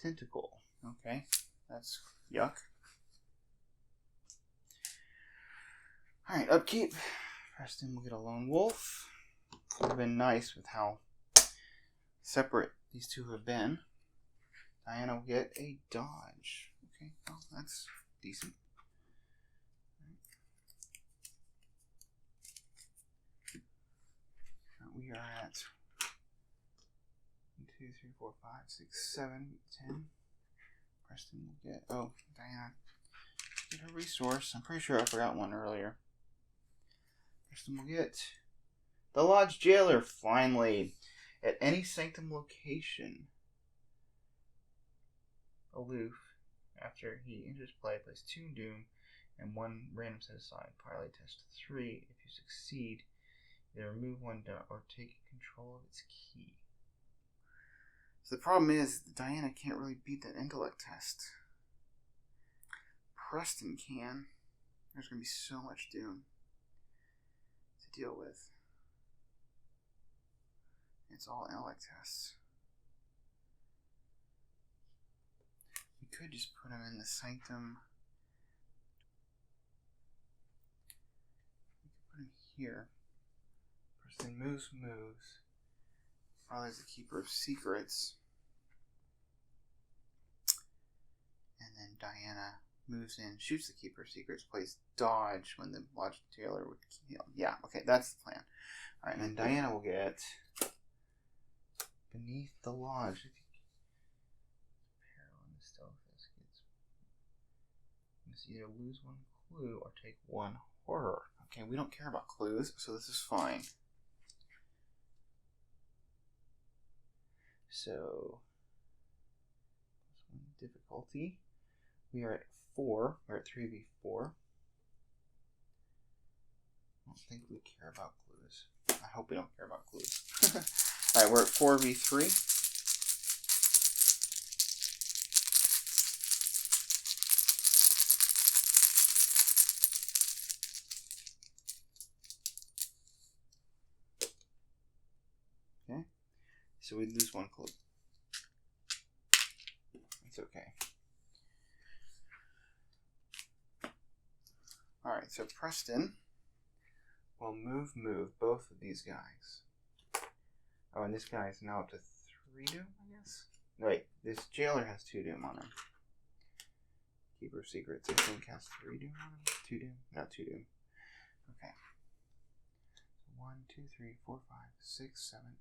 Tentacle. Okay. That's yuck. Alright, upkeep. Preston will get a lone wolf. Would have been nice with how separate these two have been. Diana will get a dodge. Okay, well, that's decent. Now we are at 1, 2, 3, 4, 5, 6, 7, 10. Preston will get... Oh, Diana. Get a resource. I'm pretty sure I forgot one earlier. Preston will get the Lodge Jailer, finally. At any Sanctum location, aloof, after he enters play, plays 2 Doom and 1 random set aside. Parlay test 3. If you succeed, either remove 1 or take control of its key. So the problem is, Diana can't really beat that intellect test. Preston can. There's going to be so much Doom to deal with. It's all intellect tests. We could just put him in the Sanctum. We could put him here. Preston moves. Probably is the Keeper of Secrets. And then Diana moves in, shoots the Keeper of Secrets, plays dodge when the Lodge Jailer would kill. Yeah, okay, that's the plan. Alright, and then Diana will get Beneath the Lodge. Peril in the stealth gets. You must either lose 1 clue or take 1 horror. Okay, we don't care about clues, so this is fine. So, +1 difficulty. We are at 4. We're at 3v4. I don't think we care about clues. I hope we don't care about clues. Alright, we're at 4v3. Okay. So we lose 1 clue. It's okay. Alright, so Preston will move both of these guys. Oh, and this guy is now up to 3 Doom, I guess? No, wait, this Jailer has 2 Doom on him. Keeper of Secrets, I think, has 3 Doom on him? 2 Doom? No, 2 Doom. Okay. 1, 2, 3, 4, 5, 6, 7, 8,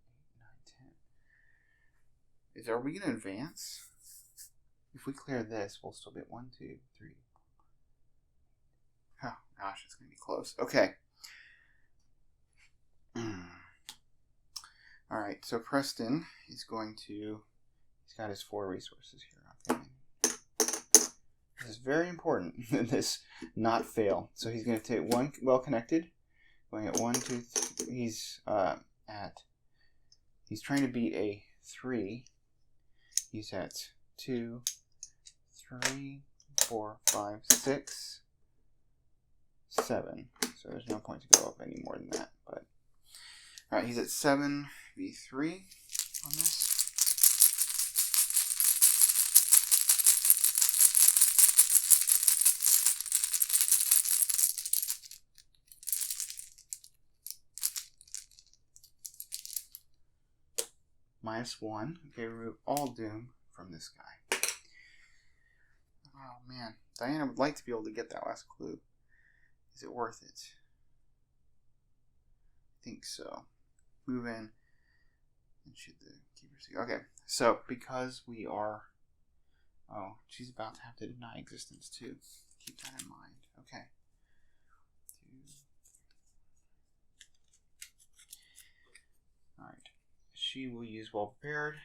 9, 10. Are we going to advance? If we clear this, we'll still be at 1, 2, 3. Oh, gosh, it's going to be close. Okay. Alright, so Preston is going to... He's got his 4 resources here. Okay. This is very important that this not fail. So he's going to take 1 well-connected. Going at 1, 2, 3. He's trying to beat a 3. He's at 2, 3, 4, 5, 6, 7. So there's no point to go up any more than that. But alright, he's at 7v3 on this. -1. Okay, remove all doom from this guy. Oh man, Diana would like to be able to get that last clue. Is it worth it? I think so. Move in and shoot the keeper. Okay, so because we are... Oh, she's about to have to deny existence too. Keep that in mind. Okay. Alright. She will use well prepared.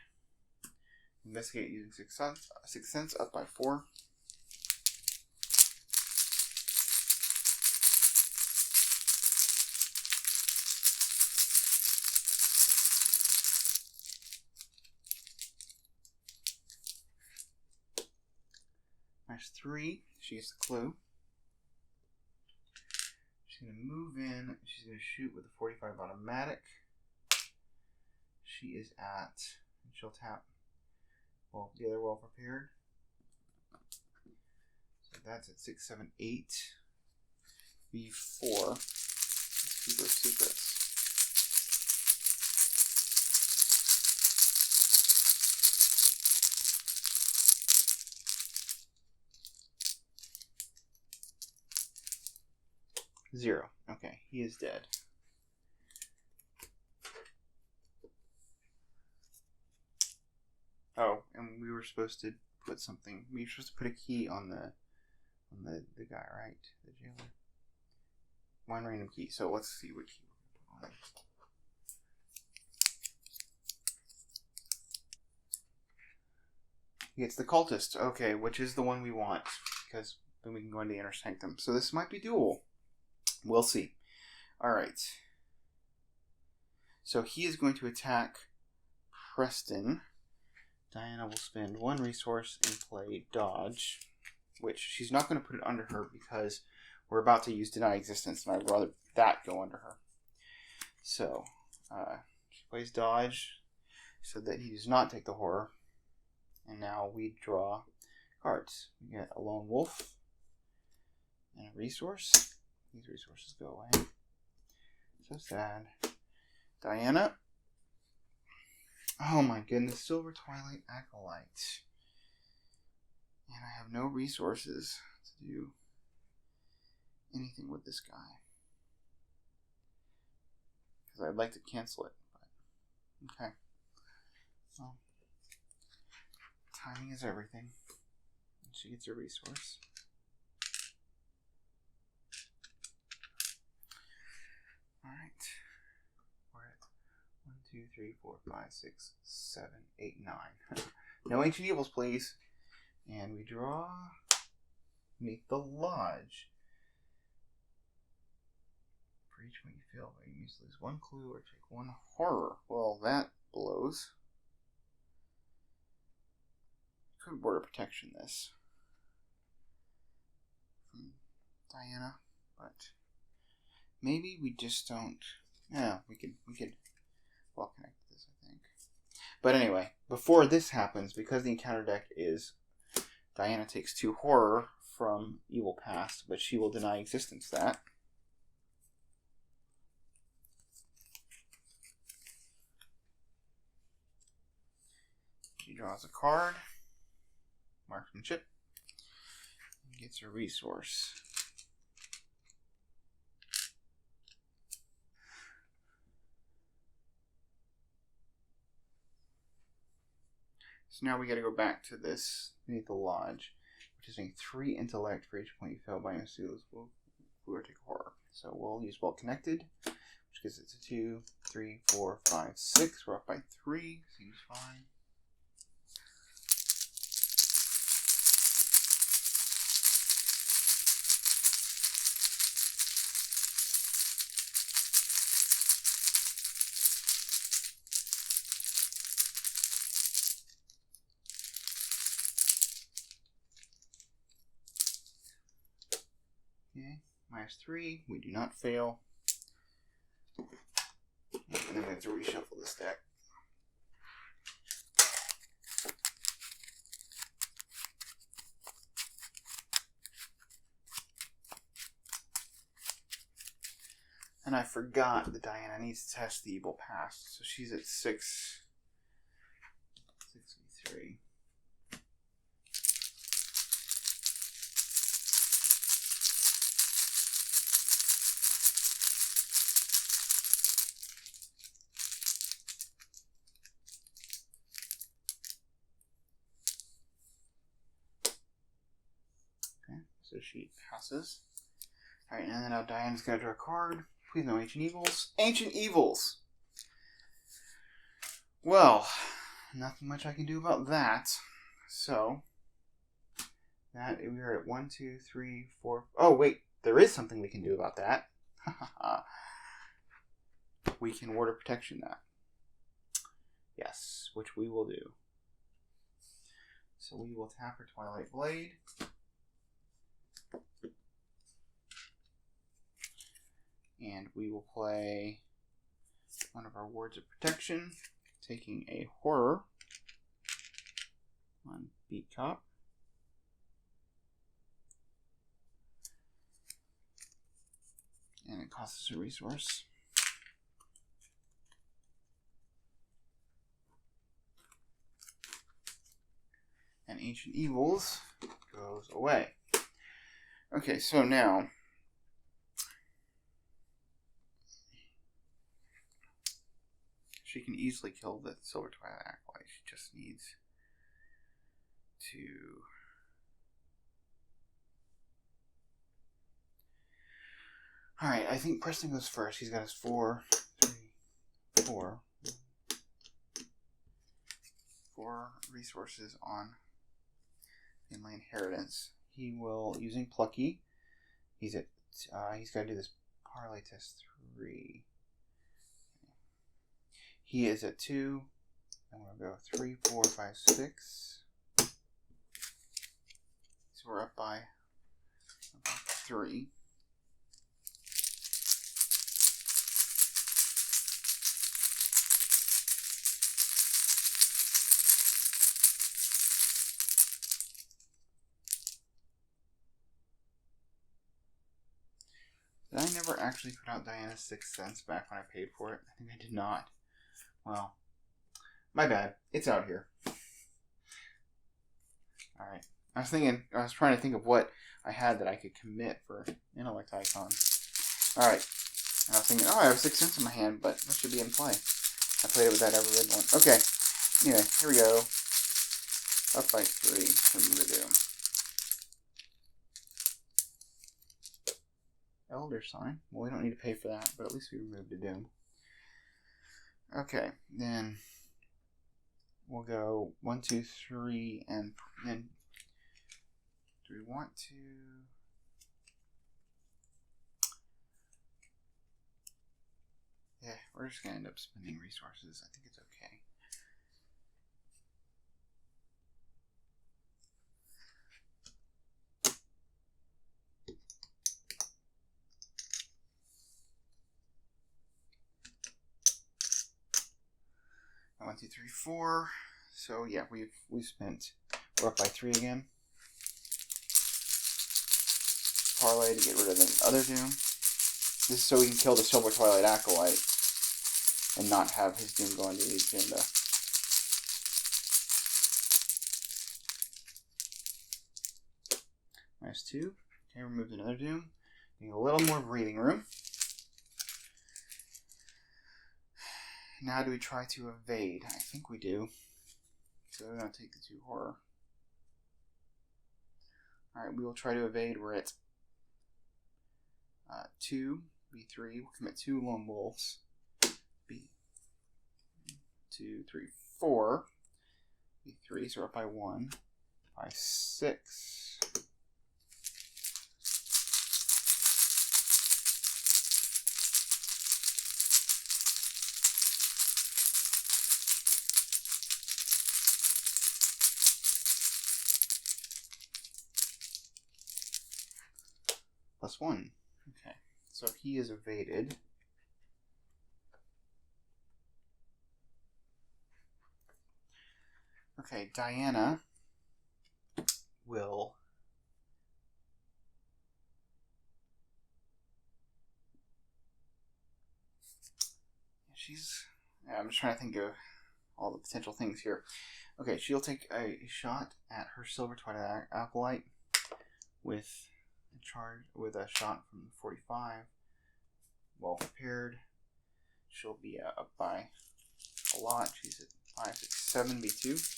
Investigate using Sixth Sense up by 4. -3. She gets the clue. She's going to move in. She's going to shoot with a 45 automatic. She is at, and she'll tap, well, the other well prepared. So that's at 6, 7, 8. B4. Let's keep those secrets. Zero. Okay, he is dead. Oh, and we were supposed to put something. We were supposed to put a key on the guy, right? The jailer. 1 random key. So let's see what key we're going to put on. It's the cultist. Okay, which is the one we want, because then we can go into the inner sanctum. So this might be doable. We'll see. Alright. So he is going to attack Preston. Diana will spend 1 resource and play Dodge, which she's not going to put it under her because we're about to use Deny Existence, and I'd rather that go under her. So, she plays Dodge so that he does not take the horror. And now we draw cards. We get a Lone Wolf and a resource. These resources go away. So sad. Diana. Oh my goodness, Silver Twilight Acolyte. And I have no resources to do anything with this guy. Because I'd like to cancel it. But okay. Well, timing is everything. And she gets a resource. Alright. We're at 1, 2, 3, 4, 5, 6, 7, 8, 9. No Ancient Evils, please. And we draw Meet the Lodge. For each one you fail, you must lose 1 clue or take 1 horror. Well, that blows. Could border protection this from Diana, but maybe we just don't. Yeah, we could well connect this, I think. But anyway, before this happens, because the encounter deck is Diana takes 2 horror from Evil Past, but she will deny existence that. She draws a card, marksmanship, and gets a resource. So now we got to go back to this Beneath the Lodge, which is a 3 intellect for each point you fail by a sealess will or take horror. So we'll use Well Connected. which gives it to 2, 3, 4, 5, 6. We're up by 3. Seems fine. Okay, -3. We do not fail. And then we have to reshuffle this deck. And I forgot that Diana needs to test the evil past. So she's at 6v3. So she passes. Alright, and then now Diana's going to draw a card. Please no Ancient Evils. Ancient Evils! Well, nothing much I can do about that. So, that we are at 1, 2, 3, 4... Oh, wait. There is something we can do about that. We can Ward of Protection that. Yes, which we will do. So we will tap her Twilight Blade. And we will play one of our Wards of Protection, taking a Horror on Beat Cop. And it costs us a resource. And Ancient Evils goes away. Okay, so now she can easily kill the Silver Twilight Acolyte. She just needs to... Alright, I think Preston goes first. He's got his 4 resources on Inland Inheritance. He will, using Plucky, he's got to do this Parlay Test 3. He is at 2. I'm going to go 3, 4, 5, 6. So we're up by 3. Did I never actually put out Diana's 6th Sense back when I paid for it? I think I did not. Well, my bad. It's out here. Alright. I was trying to think of what I had that I could commit for Intellect Icon. Alright. I was thinking, I have 6 Sense in my hand, but that should be in play. I played it with that Everred one. Okay. Anyway, here we go. Up by 3. Remove the Doom. Elder Sign. Well, we don't need to pay for that, but at least we removed the Doom. Okay, then we'll go 1, 2, 3, and then do we want to? Yeah, we're just gonna end up spending resources. I think it's okay. One, 2, 3, 4. So yeah, we're up by 3 again. Parlay to get rid of the other Doom. This is so we can kill the Silver Twilight Acolyte and not have his Doom go into the agenda. -2. Okay, removed another Doom. Need a little more breathing room. Now do we try to evade? I think we do. So we're going to take the 2 Horror. Alright, we will try to evade. We're at 2. B3. We'll commit 2 lone wolves. B2, 3, 4. B3, so we're up by 1. By 6. +1. Okay, so he is evaded. Okay, Diana will I'm just trying to think of all the potential things here. Okay, she'll take a shot at her Silver Twilight Acolyte with a shot from 45. Well prepared. She'll be up by a lot. She's at 5, 6, 7, B2.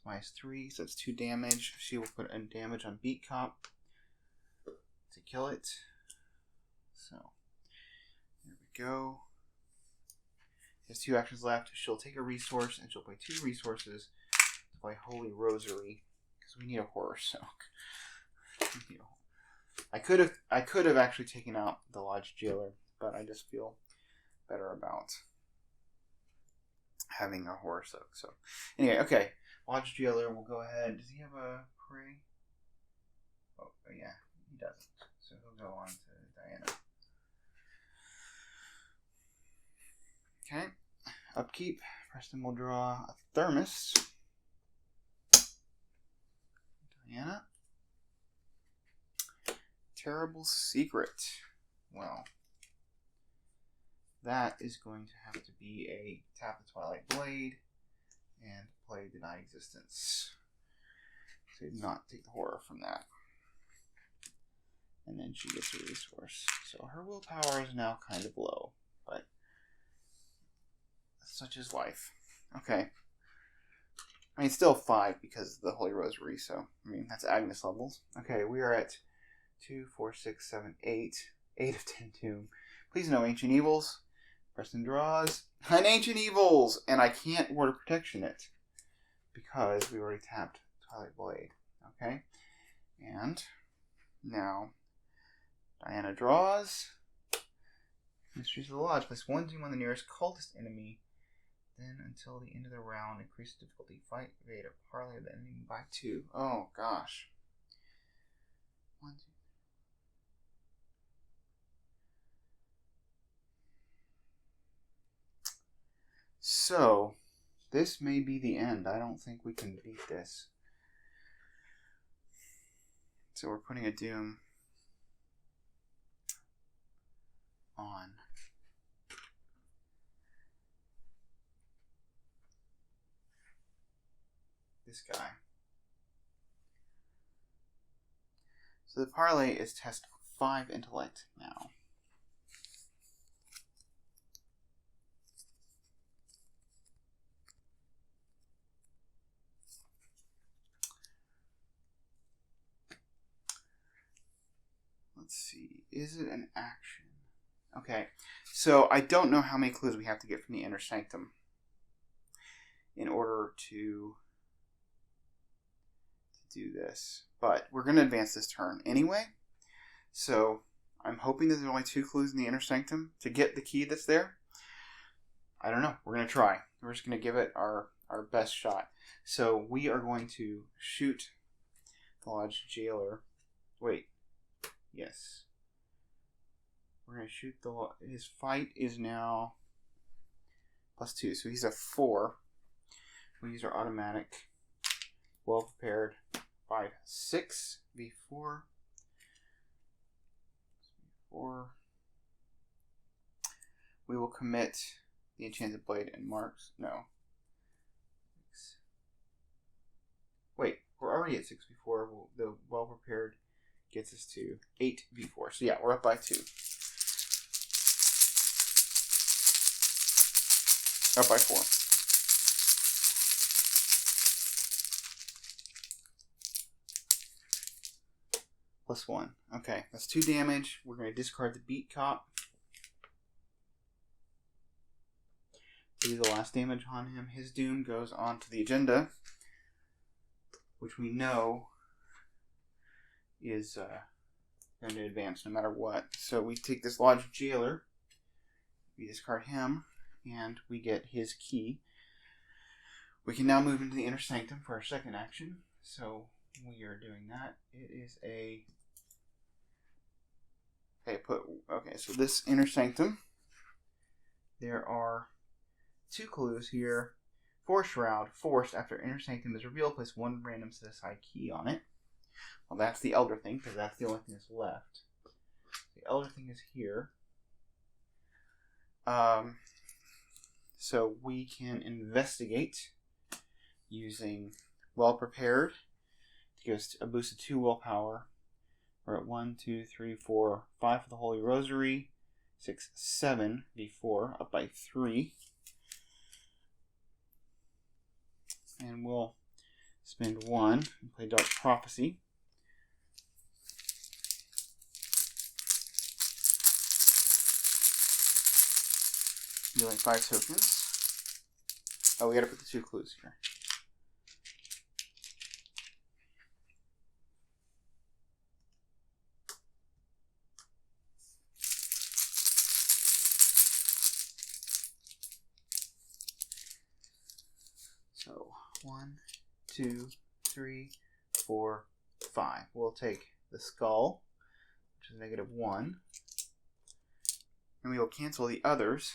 -3, so that's 2 damage. She will put a damage on Beat Cop to kill it. So, there we go. There's 2 actions left. She'll take a resource, and she'll play 2 resources to play Holy Rosary, because we need a horror soak. I could have actually taken out the Lodge Jailer, but I just feel better about having a horror soak. So, anyway, okay. Lodge Jailer will go ahead. Does he have a prey? Oh, yeah, he doesn't. So he'll go on to Diana. Okay. Upkeep. Preston will draw a Thermos. Diana. Terrible Secret. Well, that is going to have to be a tap the Twilight Blade and play Deny Existence. So not take the horror from that. And then she gets a resource. So her willpower is now kind of low, but such is life. Okay. I mean, still 5 because of the Holy Rosary, so, I mean, that's Agnes levels. Okay, we are at 2, 4, 6, 7, 8. 8 of 10 Tomb. Please no Ancient Evils. Preston draws an Ancient Evils, and I can't Ward of Protection it because we already tapped Twilight Blade. Okay, and now Diana draws Mysteries of the Lodge. Place 1 Doom on the nearest cultist enemy. Then until the end of the round, increase difficulty. Fight, evade, or parley of the enemy by 2. Oh gosh. 1, 2. So, this may be the end. I don't think we can beat this. So we're putting a Doom on. This guy. So the parlay is test 5 intellect now. Let's see. Is it an action? Okay. So I don't know how many clues we have to get from the Inner Sanctum in order to do this. But we're going to advance this turn anyway. So I'm hoping that there's only 2 clues in the Inner Sanctum to get the key that's there. I don't know. We're going to try. We're just going to give it our best shot. So we are going to shoot the Lodge Jailer. Wait. Yes. We're going to shoot his fight is now +2. So he's a 4. We'll use our automatic. Well prepared. 5, 6. V4. 4. We will commit the Enchanted Blade and marks. No. 6. Wait, we're already at 6 V4. The well prepared gets us to 8 V4. So yeah, we're up by 2. Up by 4. +1. Okay, that's 2 damage. We're going to discard the Beat Cop. To do the last damage on him. His doom goes onto the agenda, which we know is going to advance no matter what. So we take this Lodge Jailer, we discard him, and we get his key. We can now move into the Inner Sanctum for our second action. So we are doing that. It is a... Okay, so this Inner Sanctum, there are 2 clues here. Force Shroud, forced after Inner Sanctum is revealed, place 1 random set-aside key on it. Well, that's the Elder thing, because that's the only thing that's left. The Elder thing is here. So we can investigate using Well Prepared. It goes to a boost of 2 willpower. We're at 1, 2, 3, 4, 5 for the Holy Rosary. 6, 7, D4, up by 3. And we'll spend 1 and play Dark Prophecy. Dealing 5 tokens. Oh, we gotta put the 2 clues here. So 1, 2, 3, 4, 5. We'll take the skull, which is -1, and we will cancel the others.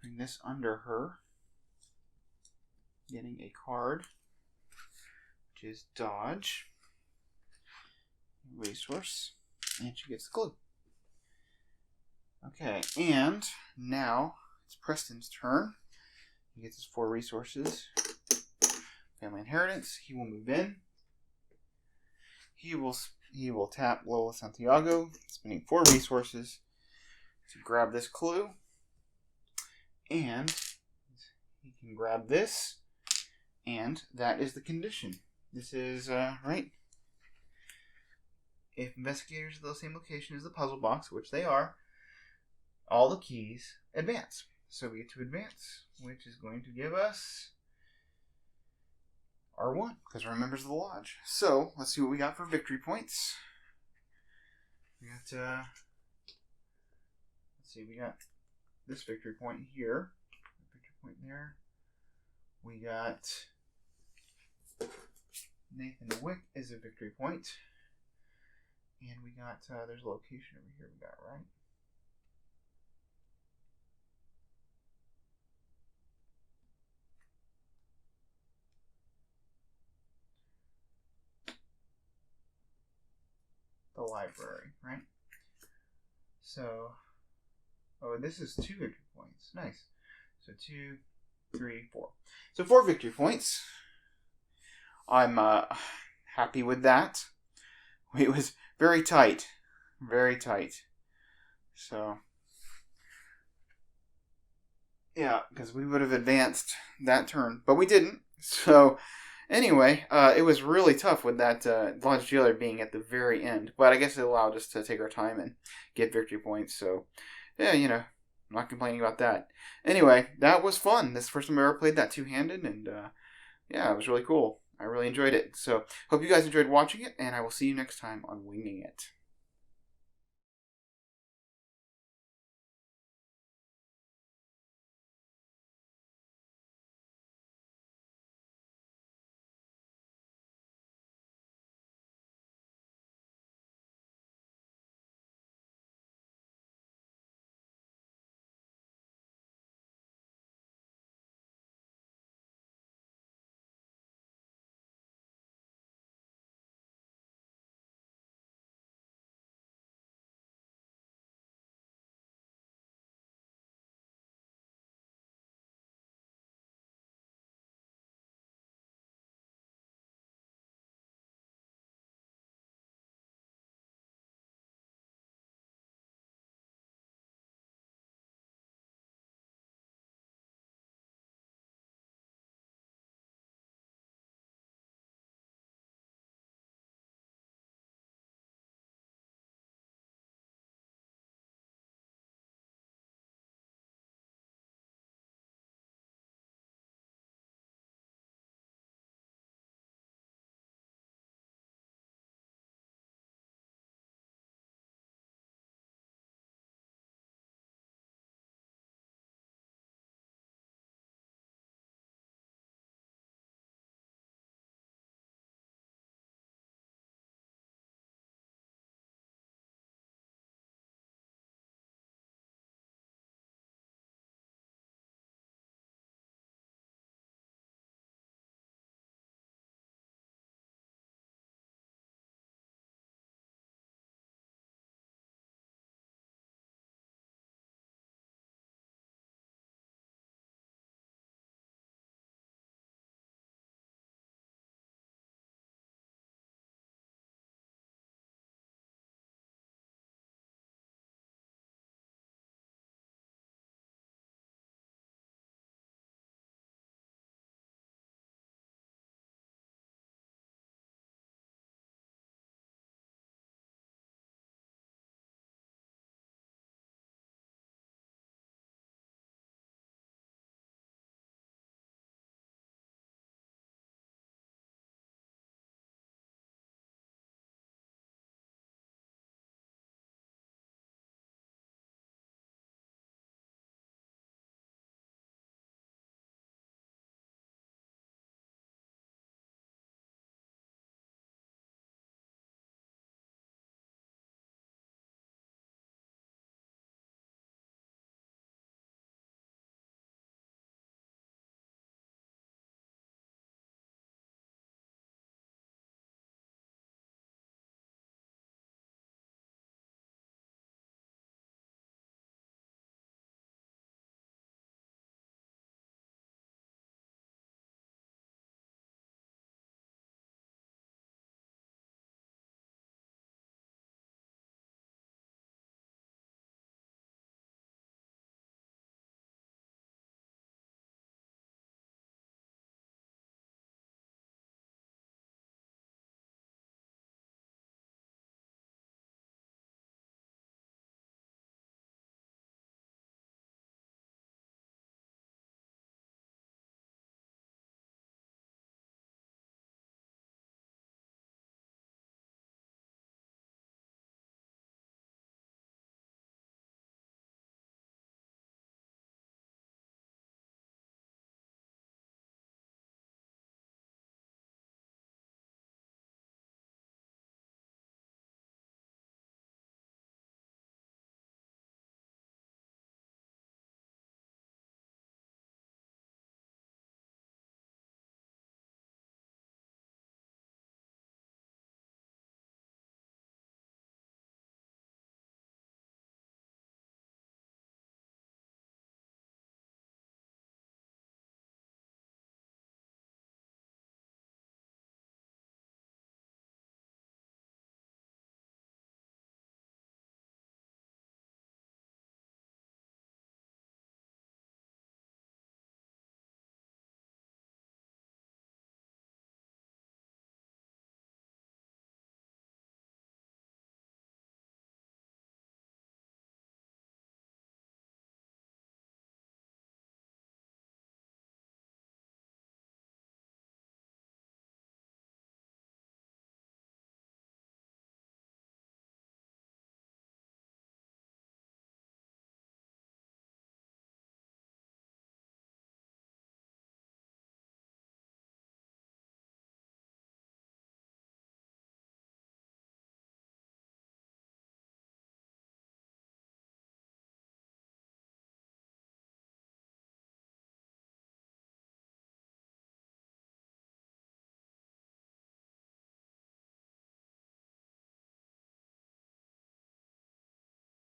Bring this under her, getting a card, which is Dodge, resource, and she gets the clue. Okay, and now it's Preston's turn. He gets his 4 resources. Family Inheritance. He will move in. He will tap Lola Santiago, spending 4 resources to grab this clue. And he can grab this. And that is the condition. This is, right? If investigators are the same location as the puzzle box, which they are, all the keys advance. So we get to advance, which is going to give us R1, because we're members of the Lodge. So, let's see what we got for victory points. We got, let's see, we got this victory point here, victory point there. We got Nathan Wick is a victory point. And we got, there's a location over here we got, right? The library, right? So, oh, this is 2 victory points. Nice. So 2, 3, 4. So 4 victory points. I'm happy with that. It was very tight. Very tight. So, yeah, because we would have advanced that turn. But we didn't. So, anyway, it was really tough with that Lodge Jailer being at the very end. But I guess it allowed us to take our time and get victory points. So, yeah, you know, I'm not complaining about that. Anyway, that was fun. This is the first time I ever played that two-handed. And, yeah, it was really cool. I really enjoyed it. So, hope you guys enjoyed watching it. And I will see you next time on Winging It.